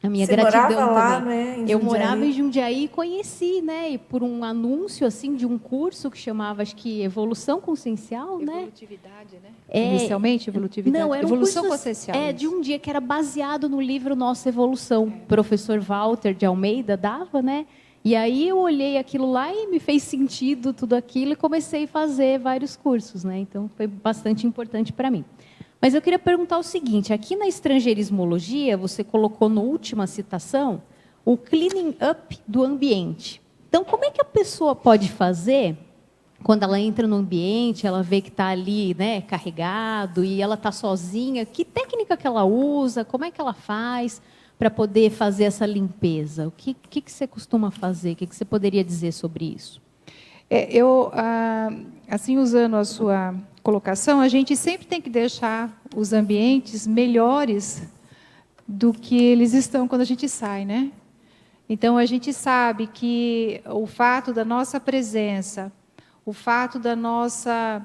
a minha gratidão morava lá, também. Né, eu morava em Jundiaí e conheci, né, e por um anúncio assim de um curso que chamava, acho que Evolução Consciencial, né? Evolutividade, né? Inicialmente, evolutividade. Não, era um Evolução curso, consciencial. de um dia que era baseado no livro Nossa Evolução. O professor Walter de Almeida dava, né? E aí eu olhei aquilo lá e me fez sentido tudo aquilo e comecei a fazer vários cursos, né? Então foi bastante importante para mim. Mas eu queria perguntar o seguinte, aqui na estrangeirismologia, você colocou na última citação o cleaning up do ambiente. Então, como é que a pessoa pode fazer quando ela entra no ambiente, ela vê que está ali, né, carregado e ela está sozinha? Que técnica que ela usa? Como é que ela faz para poder fazer essa limpeza? O que você costuma fazer? O que você poderia dizer sobre isso? Assim, usando a sua colocação, a gente sempre tem que deixar os ambientes melhores do que eles estão quando a gente sai, né? Então, a gente sabe que o fato da nossa presença, o fato da nossa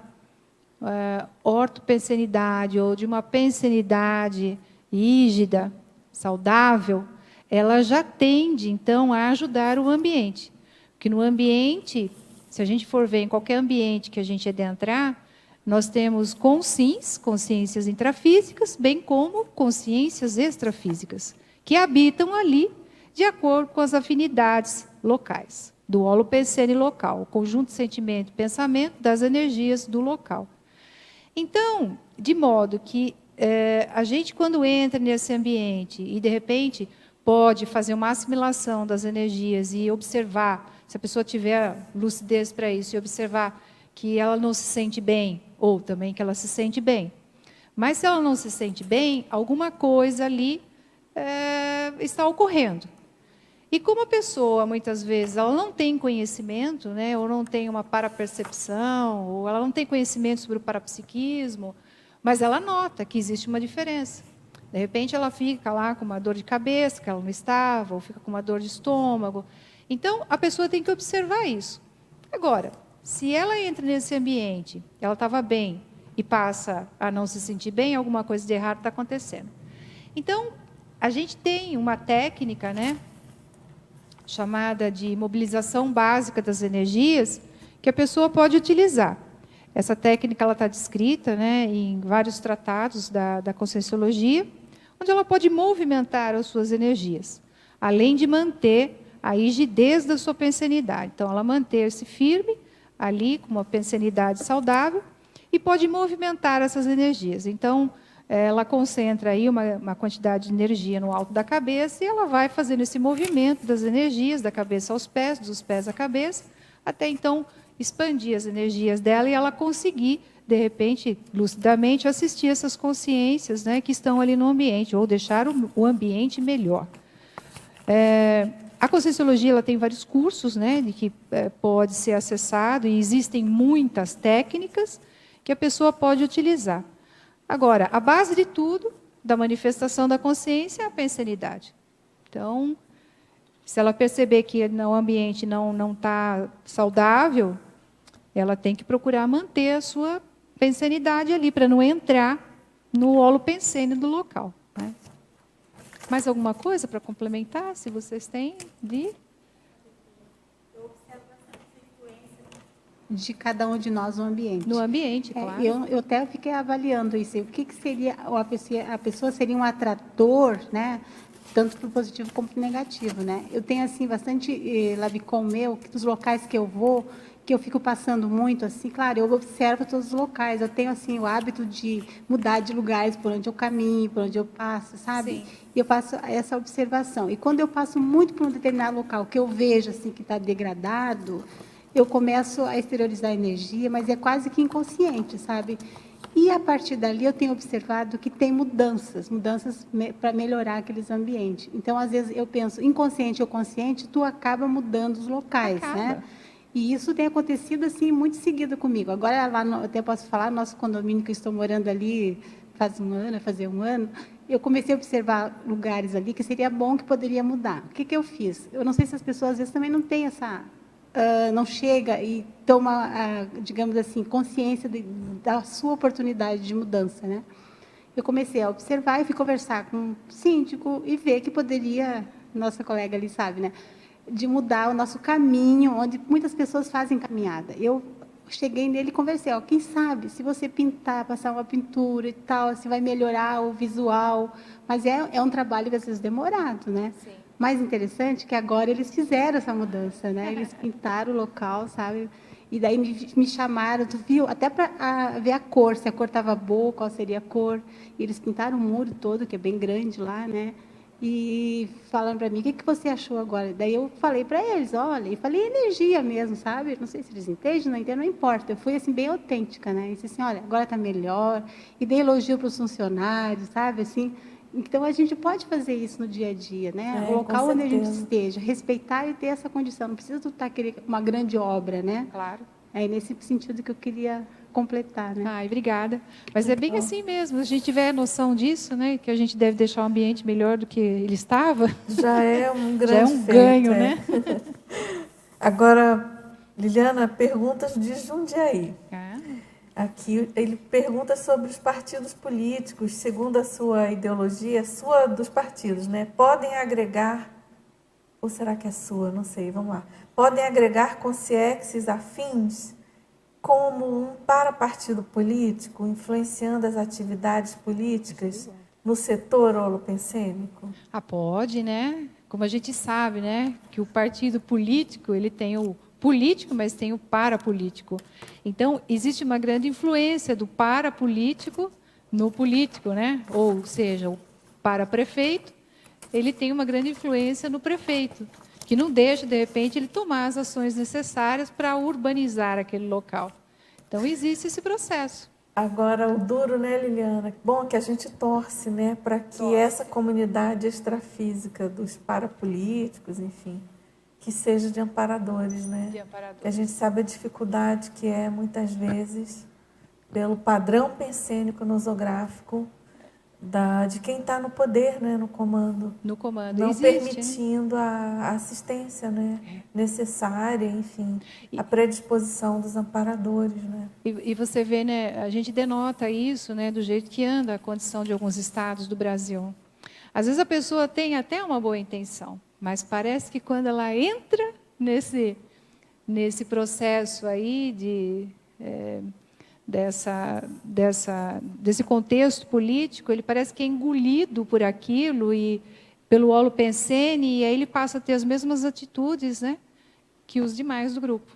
ortopensenidade ou de uma pensenidade rígida, saudável, ela já tende, então, a ajudar o ambiente. Porque no ambiente se a gente for ver em qualquer ambiente que a gente adentrar, nós temos consins, consciências intrafísicas, bem como consciências extrafísicas, que habitam ali de acordo com as afinidades locais, do holopensene local, o conjunto de sentimento e pensamento das energias do local. Então, de modo que a gente, quando entra nesse ambiente e, de repente, pode fazer uma assimilação das energias e observar, se a pessoa tiver lucidez para isso, e observar que ela não se sente bem, ou também que ela se sente bem. Mas, se ela não se sente bem, alguma coisa ali está ocorrendo. E como a pessoa, muitas vezes, ela não tem conhecimento, né, ou não tem uma parapercepção, ou ela não tem conhecimento sobre o parapsiquismo, mas ela nota que existe uma diferença. De repente, ela fica lá com uma dor de cabeça, que ela não estava, ou fica com uma dor de estômago. Então, a pessoa tem que observar isso. Agora, se ela entra nesse ambiente, ela estava bem, e passa a não se sentir bem, alguma coisa de errado está acontecendo. Então, a gente tem uma técnica, né, chamada de mobilização básica das energias, que a pessoa pode utilizar. Essa técnica está descrita, né, em vários tratados da Conscienciologia, onde ela pode movimentar as suas energias, além de manter a rigidez da sua pensenidade. Então, ela manter-se firme ali, com uma pensenidade saudável, e pode movimentar essas energias. Então, ela concentra aí uma quantidade de energia no alto da cabeça e ela vai fazendo esse movimento das energias, da cabeça aos pés, dos pés à cabeça, até então expandir as energias dela e ela conseguir, de repente, lucidamente, assistir essas consciências, né, que estão ali no ambiente, ou deixar o ambiente melhor. A Conscienciologia ela tem vários cursos, né, de que pode ser acessado, e existem muitas técnicas que a pessoa pode utilizar. Agora, a base de tudo, da manifestação da consciência, é a pensenidade. Então, se ela perceber que o ambiente não está saudável, ela tem que procurar manter a sua pensenidade ali, para não entrar no holopensene do local. Né? Mais alguma coisa para complementar, se vocês têm? De cada um de nós no ambiente. No ambiente, claro. Eu até fiquei avaliando isso. O que seria, a pessoa seria um atrator, né? Tanto para o positivo como para o negativo, né? Eu tenho, assim, bastante Labicon meu, que dos locais que eu vou, que eu fico passando muito, assim, claro, eu observo todos os locais. Eu tenho, assim, o hábito de mudar de lugares por onde eu caminho, por onde eu passo, sabe? Sim. E eu faço essa observação. E quando eu passo muito por um determinado local, que eu vejo, assim, que está degradado, eu começo a exteriorizar a energia, mas é quase que inconsciente, sabe? E, a partir dali, eu tenho observado que tem mudanças para melhorar aqueles ambientes. Então, às vezes, eu penso, inconsciente ou consciente, tu acaba mudando os locais, né? E isso tem acontecido, assim, muito seguido comigo. Agora, lá até posso falar, no nosso condomínio que eu estou morando ali, faz um ano, fazer um ano, eu comecei a observar lugares ali que seria bom que poderia mudar. O que eu fiz? Eu não sei se as pessoas, às vezes, também não têm essa... não chega e toma, digamos assim, consciência da sua oportunidade de mudança, né? Eu comecei a observar e fui conversar com um síndico e ver que poderia, nossa colega ali sabe, né, de mudar o nosso caminho, onde muitas pessoas fazem caminhada. Eu cheguei nele e conversei, quem sabe, se você pintar, passar uma pintura e tal, se vai melhorar o visual, mas é um trabalho, às vezes, demorado, né? Sim. Mais interessante que agora eles fizeram essa mudança, né? Eles pintaram o local, sabe? E daí me chamaram, tu viu? Até para ver a cor, se a cor estava boa, qual seria a cor. E eles pintaram o muro todo, que é bem grande lá, né? E falaram para mim, o que você achou agora? Daí eu falei para eles, olha, e falei energia mesmo, sabe? Não sei se eles entendem, não entendem, não importa. Eu fui assim bem autêntica, né? E disse assim, olha, agora está melhor. E dei elogio para os funcionários, sabe? Assim, então, a gente pode fazer isso no dia a dia, né? O local onde a gente esteja, respeitar e ter essa condição. Não precisa estar querendo uma grande obra, né? Claro. É nesse sentido que eu queria completar, né? Ai, obrigada. Mas é bem assim mesmo. Se a gente tiver noção disso, né? Que a gente deve deixar o ambiente melhor do que ele estava. Já é um grande já é um ganho, né? Agora, Liliana, perguntas de Jundiaí. Aqui ele pergunta sobre os partidos políticos, segundo a sua ideologia, sua dos partidos, né? Podem agregar ou será que é sua? Não sei, vamos lá. Podem agregar consciências afins como um parapartido político, influenciando as atividades políticas no setor holopensênico? Pode, né? Como a gente sabe, né, que o partido político, ele tem o político, mas tem o parapolítico. Então, existe uma grande influência do parapolítico no político, né? Ou seja, o paraprefeito, ele tem uma grande influência no prefeito, que não deixa, de repente, ele tomar as ações necessárias para urbanizar aquele local. Então, existe esse processo. Agora, o duro, né, Liliana? Bom, que a gente torce, né, para que essa comunidade extrafísica dos parapolíticos, enfim, que seja de amparadores, né? De amparadores. A gente sabe a dificuldade que é, muitas vezes, pelo padrão pensênico nosográfico de quem está no poder, né, no comando. No comando. Não existe, permitindo a assistência, né, necessária, enfim, a predisposição dos amparadores, né? E você vê, né, a gente denota isso, né, do jeito que anda a condição de alguns estados do Brasil. Às vezes a pessoa tem até uma boa intenção, mas parece que quando ela entra nesse processo aí desse contexto político, ele parece que é engolido por aquilo e pelo holopensene, e aí ele passa a ter as mesmas atitudes, né, que os demais do grupo.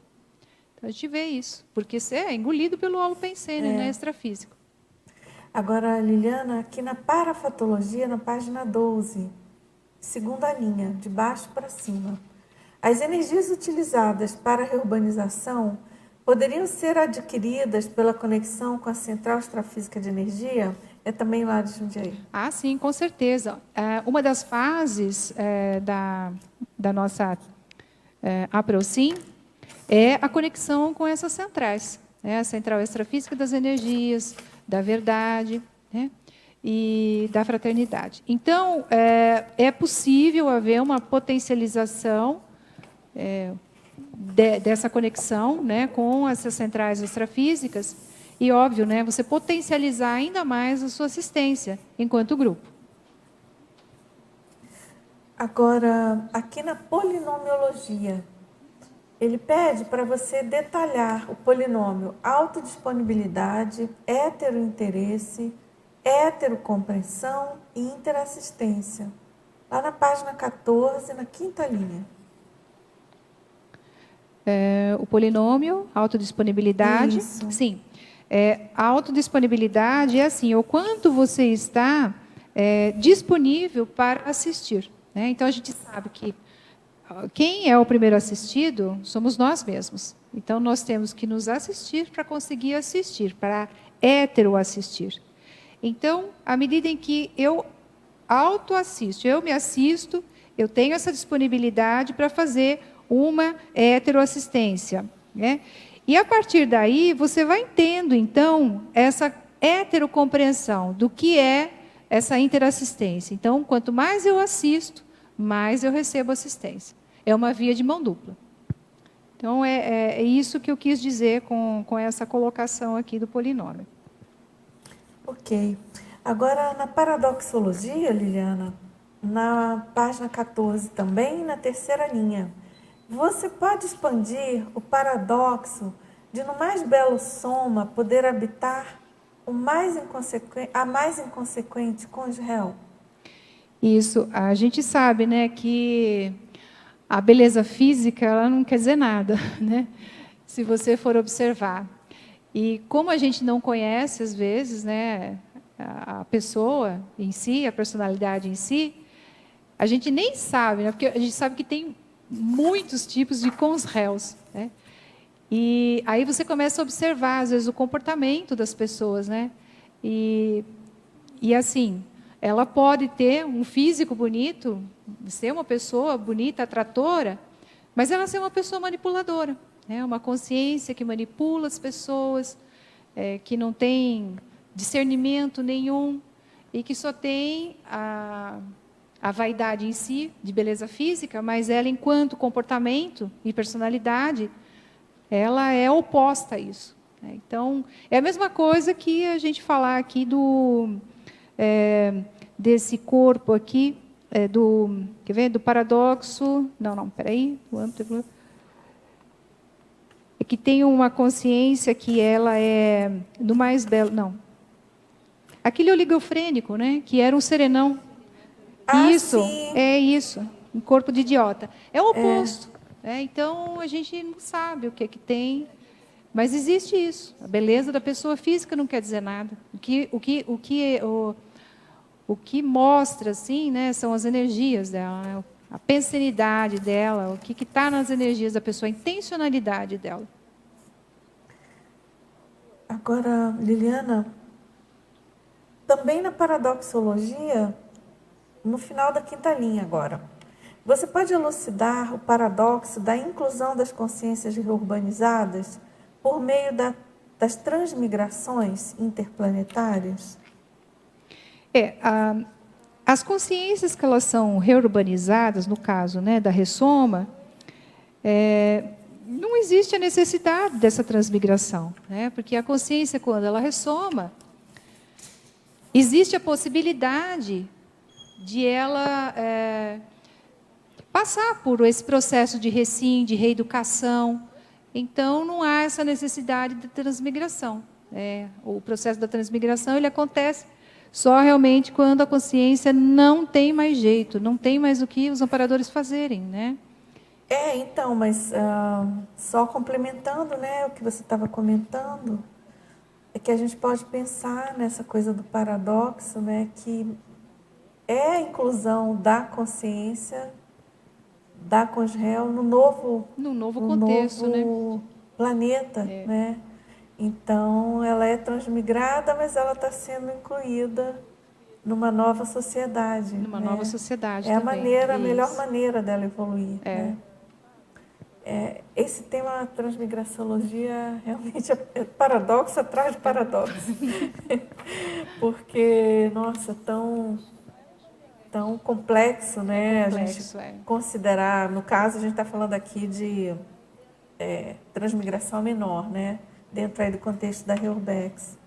Então a gente vê isso, porque você é engolido pelo holopensene, né, extrafísico. Agora, Liliana, aqui na parafatologia, na página 12, segunda linha, de baixo para cima, as energias utilizadas para a reurbanização poderiam ser adquiridas pela conexão com a central extrafísica de energia? É também lá de Jundiaí. Sim, com certeza. Uma das fases da nossa APROCIM é a conexão com essas centrais, né? A central extrafísica das energias, da verdade, né? E da fraternidade. Então, é possível haver uma potencialização dessa conexão, né, com essas centrais extrafísicas e, óbvio, né, você potencializar ainda mais a sua assistência enquanto grupo. Agora, aqui na polinomiologia, ele pede para você detalhar o polinômio autodisponibilidade, heterointeresse, heterocompreensão e interassistência. Lá na página 14, na quinta linha. O polinômio, autodisponibilidade. Isso. Sim. A autodisponibilidade é assim, o quanto você está disponível para assistir, né? Então, a gente sabe que quem é o primeiro assistido somos nós mesmos. Então, nós temos que nos assistir para conseguir assistir, para heteroassistir. Então, à medida em que eu autoassisto, eu me assisto, eu tenho essa disponibilidade para fazer uma heteroassistência, né? E a partir daí, você vai tendo, então, essa heterocompreensão do que é essa interassistência. Então, quanto mais eu assisto, mais eu recebo assistência. É uma via de mão dupla. Então, é isso que eu quis dizer com essa colocação aqui do polinômio. Ok. Agora, na paradoxologia, Liliana, na página 14 também, na terceira linha, você pode expandir o paradoxo de, no mais belo soma, poder habitar a mais inconsequente com Israel? Isso. A gente sabe, né, que a beleza física ela não quer dizer nada, né? Se você for observar. E como a gente não conhece, às vezes, né, a pessoa em si, a personalidade em si, a gente nem sabe, né? Porque a gente sabe que tem muitos tipos de consréus, né? E aí você começa a observar, às vezes, o comportamento das pessoas, né? E assim, ela pode ter um físico bonito, ser uma pessoa bonita, atratora, mas ela ser uma pessoa manipuladora, né? Uma consciência que manipula as pessoas, que não tem discernimento nenhum e que só tem a vaidade em si, de beleza física, mas ela, enquanto comportamento e personalidade, ela é oposta a isso, né? Então, é a mesma coisa que a gente falar aqui desse corpo aqui, quer ver? Do paradoxo, não, peraí, do âmbito, é que tem uma consciência que ela é do mais belo, não. Aquele oligofrênico, né? Que era um serenão. Isso, sim. é isso, um corpo de idiota. É o oposto. Então, a gente não sabe o que é que tem, mas existe isso. A beleza da pessoa física não quer dizer nada. O que mostra, assim, né, são as energias dela, né? A pensenidade dela, o que está nas energias da pessoa, a intencionalidade dela. Agora, Liliana, também na paradoxologia, no final da 5ª linha agora, você pode elucidar o paradoxo da inclusão das consciências reurbanizadas por meio das transmigrações interplanetárias? As consciências que elas são reurbanizadas, no caso, né, da ressoma, não existe a necessidade dessa transmigração, né, porque a consciência, quando ela ressoma, existe a possibilidade de ela passar por esse processo de recim, de reeducação. Então, não há essa necessidade de transmigração. O processo da transmigração ele acontece só realmente quando a consciência não tem mais jeito, não tem mais o que os amparadores fazerem, né? Então, mas só complementando, né, o que você estava comentando, é que a gente pode pensar nessa coisa do paradoxo, né, que é a inclusão da consciência da Conjrel no novo contexto, novo, né, planeta, né? Então, ela é transmigrada, mas ela está sendo incluída numa nova sociedade. Numa né? nova sociedade também. A Isso. melhor maneira dela evoluir. Né? Esse tema transmigraciologia realmente é paradoxo atrás de paradoxo. Porque, nossa, tão complexo, né? Complexo, a gente considerar, no caso, a gente está falando aqui de transmigração menor, né? Dentro aí do contexto da Reubex.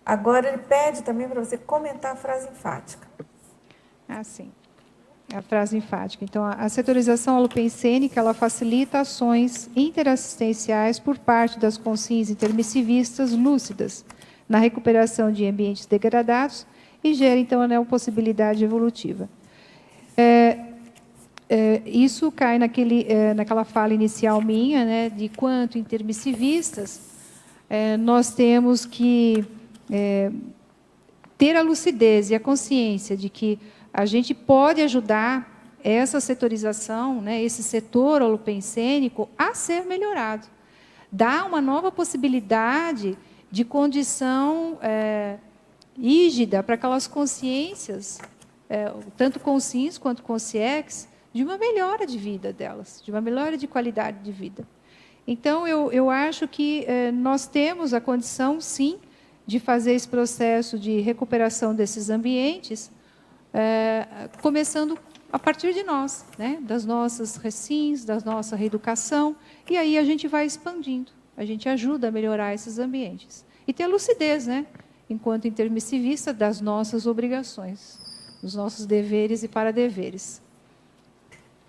Agora, ele pede também para você comentar a frase enfática. Sim. A frase enfática. Então, a setorização holopensênica, ela facilita ações interassistenciais por parte das consciências intermissivistas lúcidas na recuperação de ambientes degradados e gera, então, a neopossibilidade evolutiva. Isso cai naquela fala inicial minha, né, de quanto intermissivistas, nós temos que ter a lucidez e a consciência de que a gente pode ajudar essa setorização, né, esse setor holopensênico a ser melhorado. Dá uma nova possibilidade de condição rígida para aquelas consciências, tanto consciência quanto consciex, de uma melhora de vida delas, de uma melhora de qualidade de vida. Então, eu acho que nós temos a condição, sim, de fazer esse processo de recuperação desses ambientes, começando a partir de nós, né? Das nossas recins, da nossa reeducação, e aí a gente vai expandindo, a gente ajuda a melhorar esses ambientes. E ter a lucidez, né? Enquanto intermissivista, das nossas obrigações, dos nossos deveres e paradeveres.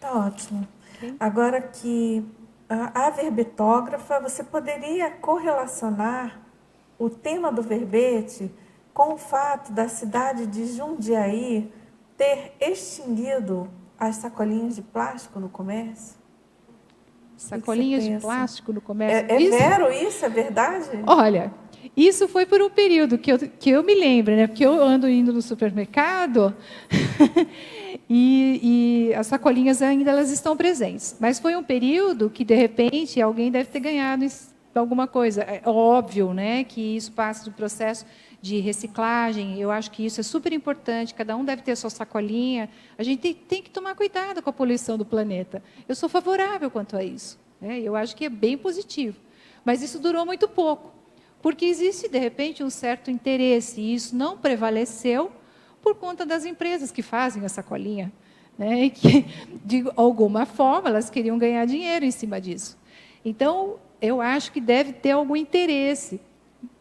Tá ótimo. Okay. Agora que a verbetógrafa, você poderia correlacionar o tema do verbete com o fato da cidade de Jundiaí ter extinguido as sacolinhas de plástico no comércio? Sacolinhas de plástico no comércio? Vero isso? É verdade? Olha, isso foi por um período que eu me lembro, né? Porque eu ando indo no supermercado e as sacolinhas ainda elas estão presentes. Mas foi um período que, de repente, alguém deve ter ganhado alguma coisa. É óbvio, né, que isso passa do processo de reciclagem. Eu acho que isso é super importante. Cada um deve ter a sua sacolinha. A gente tem que tomar cuidado com a poluição do planeta. Eu sou favorável quanto a isso, né? Eu acho que é bem positivo. Mas isso durou muito pouco, porque existe, de repente, um certo interesse, e isso não prevaleceu por conta das empresas que fazem a sacolinha, né? E que, de alguma forma, elas queriam ganhar dinheiro em cima disso. Então, eu acho que deve ter algum interesse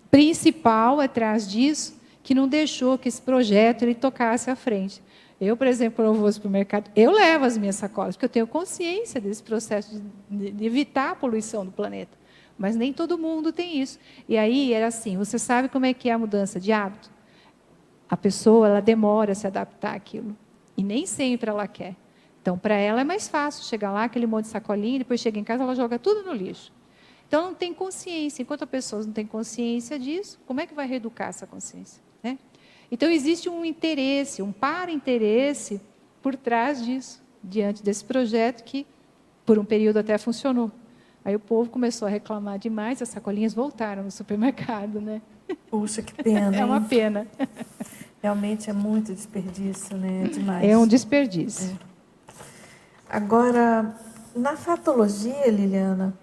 principal atrás disso, que não deixou que esse projeto ele tocasse à frente. Eu, por exemplo, quando eu vou ao supermercado, eu levo as minhas sacolas, porque eu tenho consciência desse processo de evitar a poluição do planeta. Mas nem todo mundo tem isso. E aí era assim, você sabe como é que é a mudança de hábito? A pessoa, ela demora a se adaptar àquilo. E nem sempre ela quer. Então, para ela é mais fácil chegar lá, aquele monte de sacolinha, depois chega em casa, ela joga tudo no lixo. Então, não tem consciência. Enquanto a pessoa não tem consciência disso, como é que vai reeducar essa consciência? Né? Então, existe um interesse, um para-interesse por trás disso, diante desse projeto que, por um período, até funcionou. Aí o povo começou a reclamar demais, as sacolinhas voltaram no supermercado, né? Puxa, que pena, É uma hein? pena. Realmente é muito desperdício, né? Demais. É um desperdício. Agora, na fatologia, Liliana,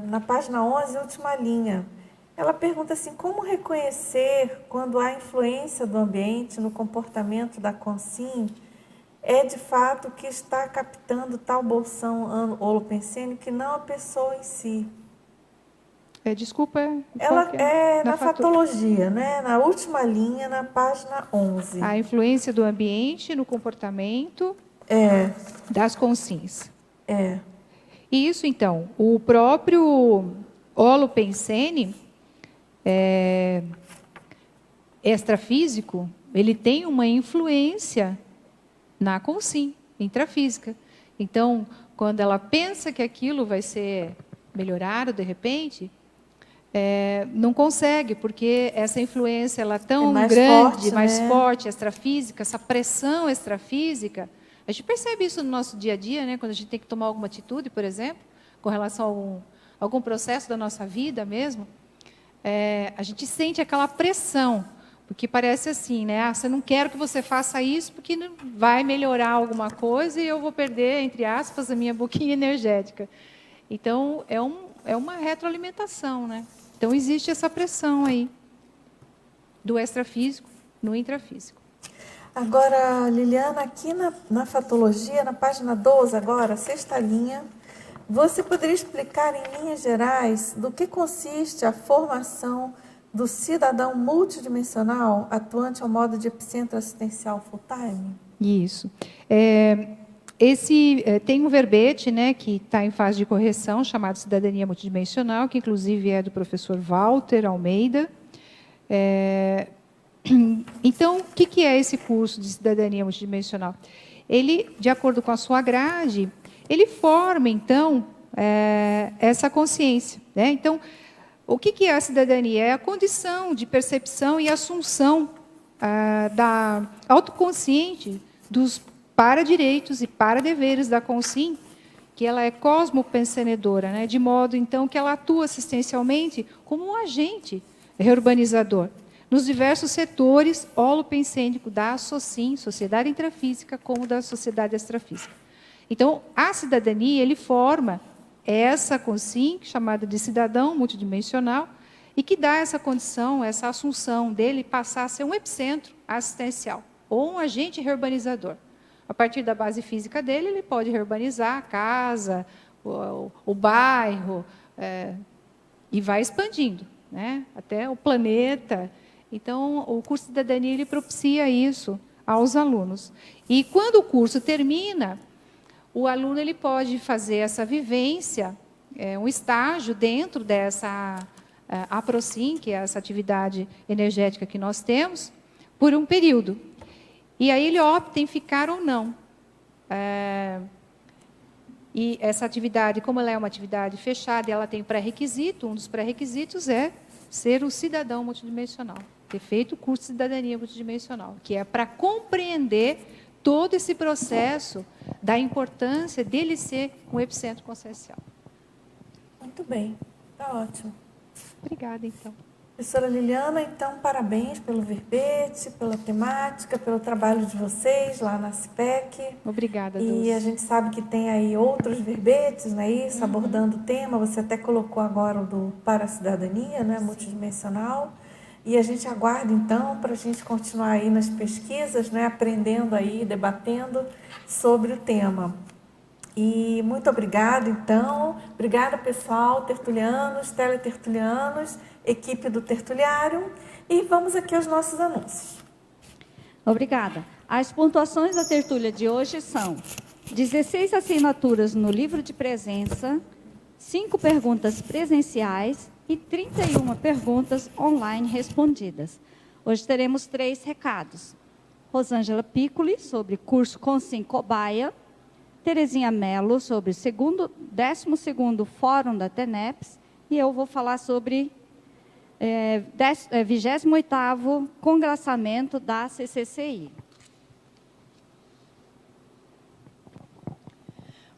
na página 11, última linha, ela pergunta assim, como reconhecer quando há influência do ambiente no comportamento da consim é de fato que está captando tal bolsão holopensene que não a pessoa em si? Desculpa. Ela é na fatologia, né? Na última linha, na página 11. A influência do ambiente no comportamento das consins. Isso, então, o próprio holopensene extrafísico, ele tem uma influência na consim, intrafísica. Então, quando ela pensa que aquilo vai ser melhorado de repente, não consegue, porque essa influência ela é tão grande, mais forte, extrafísica, essa pressão extrafísica. A gente percebe isso no nosso dia a dia, né? Quando a gente tem que tomar alguma atitude, por exemplo, com relação a algum processo da nossa vida mesmo, a gente sente aquela pressão, porque parece assim, né? Você não quero que você faça isso porque vai melhorar alguma coisa e eu vou perder, entre aspas, a minha boquinha energética. Então, é uma retroalimentação, né? Então, existe essa pressão aí do extrafísico no intrafísico. Agora, Liliana, aqui na fatologia, na página 12 agora, sexta linha, você poderia explicar em linhas gerais do que consiste a formação do cidadão multidimensional atuante ao modo de epicentro assistencial full-time? Isso. Tem um verbete, né, que está em fase de correção, chamado Cidadania Multidimensional, que inclusive é do professor Walter Almeida. Então, o que é esse curso de Cidadania Multidimensional? Ele, de acordo com a sua grade, ele forma, então, essa consciência. Né? Então, o que é a cidadania? É a condição de percepção e assunção da autoconsciente dos para-direitos e para-deveres da consim, que ela é cosmopensenedora, né? De modo, então, que ela atua assistencialmente como um agente reurbanizador nos diversos setores holopensênicos da SOCIM, Sociedade Intrafísica, como da Sociedade Extrafísica. Então, a cidadania, ele forma essa consim, chamada de cidadão multidimensional, e que dá essa condição, essa assunção dele passar a ser um epicentro assistencial, ou um agente reurbanizador. A partir da base física dele, ele pode reurbanizar a casa, o bairro, e vai expandindo, né, até o planeta. Então, o curso de cidadania ele propicia isso aos alunos. E quando o curso termina, o aluno ele pode fazer essa vivência, um estágio dentro dessa APROCIM, que é essa atividade energética que nós temos, por um período. E aí ele opta em ficar ou não. E essa atividade, como ela é uma atividade fechada, ela tem pré-requisito, um dos pré-requisitos é ser um cidadão multidimensional, ter feito o curso de cidadania multidimensional, que é para compreender todo esse processo da importância dele ser um epicentro consciencial. Muito bem, está ótimo. Obrigada, então. Professora Liliana, então, parabéns pelo verbete, pela temática, pelo trabalho de vocês lá na CIPEC. Obrigada, Dulce. E a gente sabe que tem aí outros verbetes, não é isso? Abordando o tema. Você até colocou agora o do Para a Cidadania, né? Multidimensional. E a gente aguarda, então, para a gente continuar aí nas pesquisas, né? Aprendendo aí, debatendo sobre o tema. E muito obrigada, então. Obrigada, pessoal, tertulianos, teletertulianos, equipe do Tertuliário. E vamos aqui aos nossos anúncios. Obrigada. As pontuações da tertúlia de hoje são 16 assinaturas no livro de presença, 5 perguntas presenciais e 31 perguntas online respondidas. Hoje teremos 3 recados. Rosângela Piccoli, sobre curso Consim Cobaia. Terezinha Mello, sobre 12º Fórum da TENEPS. E eu vou falar sobre 28º Congraçamento da CCCI.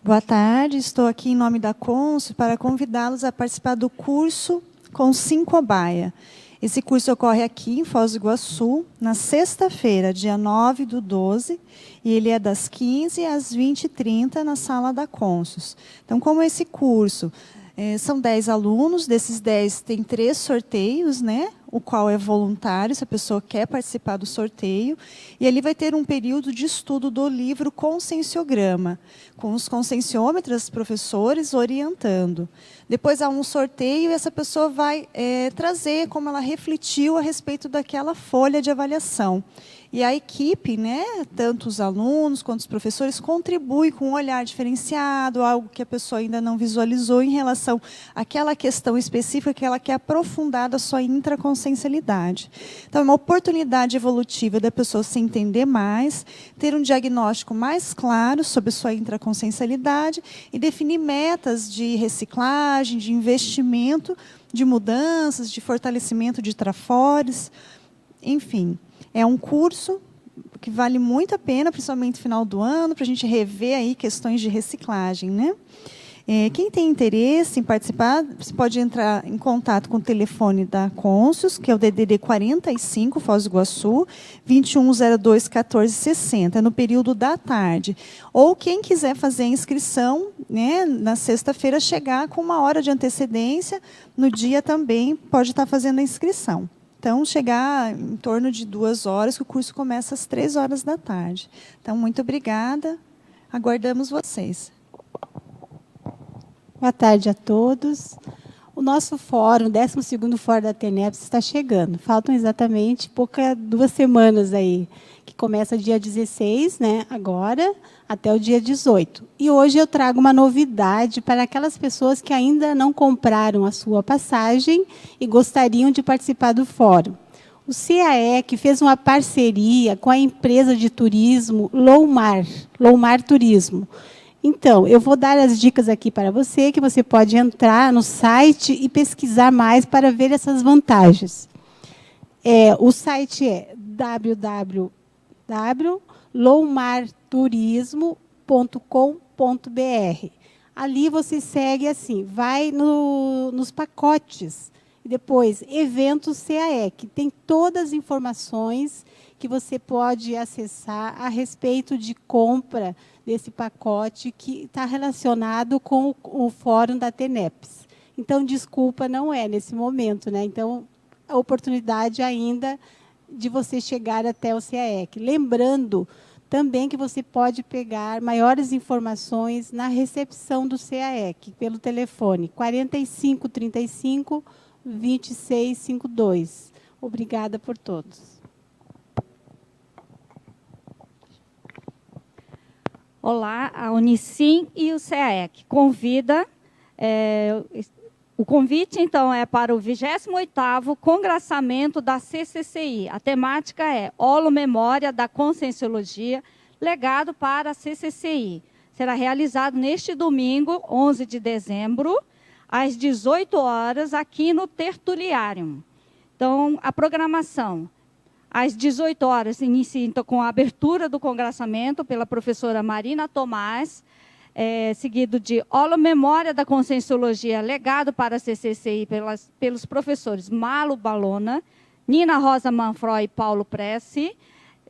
Boa tarde, estou aqui em nome da Consul para convidá-los a participar do curso Consim Cobaia. Esse curso ocorre aqui em Foz do Iguaçu, na sexta-feira, dia 9/12, e ele é das 15 às 20h30 na sala da Consus. Então, como esse curso são 10 alunos, desses 10 tem 3 sorteios, né? O qual é voluntário, se a pessoa quer participar do sorteio. E ele vai ter um período de estudo do livro Conscienciograma, com os conscienciômetras, professores, orientando. Depois há um sorteio e essa pessoa vai trazer como ela refletiu a respeito daquela folha de avaliação. E a equipe, né, tanto os alunos quanto os professores, contribuem com um olhar diferenciado, algo que a pessoa ainda não visualizou em relação àquela questão específica que ela quer aprofundar da sua intraconsciencialidade. Então, é uma oportunidade evolutiva da pessoa se entender mais, ter um diagnóstico mais claro sobre a sua intraconsciencialidade e definir metas de reciclagem, de investimento, de mudanças, de fortalecimento de trafores, enfim. É um curso que vale muito a pena, principalmente no final do ano, para a gente rever aí questões de reciclagem, né? Quem tem interesse em participar, você pode entrar em contato com o telefone da Consus, que é o DDD 45, Foz do Iguaçu, 2102-1460, no período da tarde. Ou quem quiser fazer a inscrição, né, na sexta-feira, chegar com 1 hora de antecedência, no dia também pode estar fazendo a inscrição. Então, chegar em torno de 2 horas, que o curso começa às 3 horas da tarde. Então, muito obrigada. Aguardamos vocês. Boa tarde a todos. O nosso fórum, o 12º Fórum da TENEPS, está chegando. Faltam exatamente 2 semanas aí, que começa dia 16, né, agora, até o dia 18. E hoje eu trago uma novidade para aquelas pessoas que ainda não compraram a sua passagem e gostariam de participar do fórum. O CAEC fez uma parceria com a empresa de turismo Loumar Turismo. Então, eu vou dar as dicas aqui para você, que você pode entrar no site e pesquisar mais para ver essas vantagens. O site é www.loumarturismo.com.br. Ali você segue assim, vai nos pacotes, e depois, eventos CAEC. Tem todas as informações que você pode acessar a respeito de compra desse pacote que está relacionado com o fórum da TENEPS. Então, desculpa, não é nesse momento, né? Então, a oportunidade ainda de você chegar até o CAEC. Lembrando também que você pode pegar maiores informações na recepção do CAEC, pelo telefone 4535 2652. Obrigada por todos. Olá, a Unicim e o CAEC convida. O convite, então, é para o 28º Congraçamento da CCCI. A temática é Holo Memória da Conscienciologia, legado para a CCCI. Será realizado neste domingo, 11 de dezembro, às 18 horas, aqui no Tertuliarium. Então, a programação. Às 18 horas, inicia então, com a abertura do congraçamento pela professora Marina Tomás, seguido de Holo Memória da Conscienciologia, legado para a CCCI pelos professores Malo Balona, Nina Rosa Manfroy e Paulo Pressi,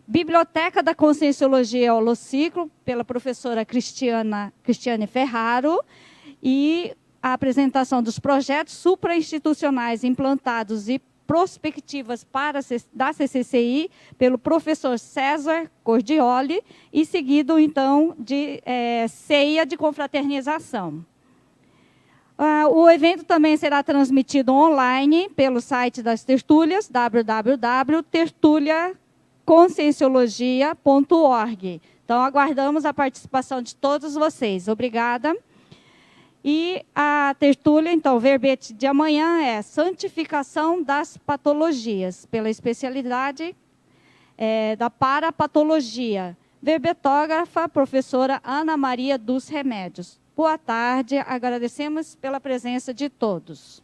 Biblioteca da Conscienciologia Holociclo, pela professora Cristiane Ferraro, e a apresentação dos projetos suprainstitucionais implantados e prospectivas da CCCI pelo professor César Cordioli e seguido, então, de ceia de confraternização. O evento também será transmitido online pelo site das tertúlias, www.tertulia.com.br. conscienciologia.org. Então, aguardamos a participação de todos vocês. Obrigada. E a tertúlia, então, o verbete de amanhã é santificação das patologias, pela especialidade da parapatologia. Verbetógrafa, professora Ana Maria dos Remédios. Boa tarde, agradecemos pela presença de todos.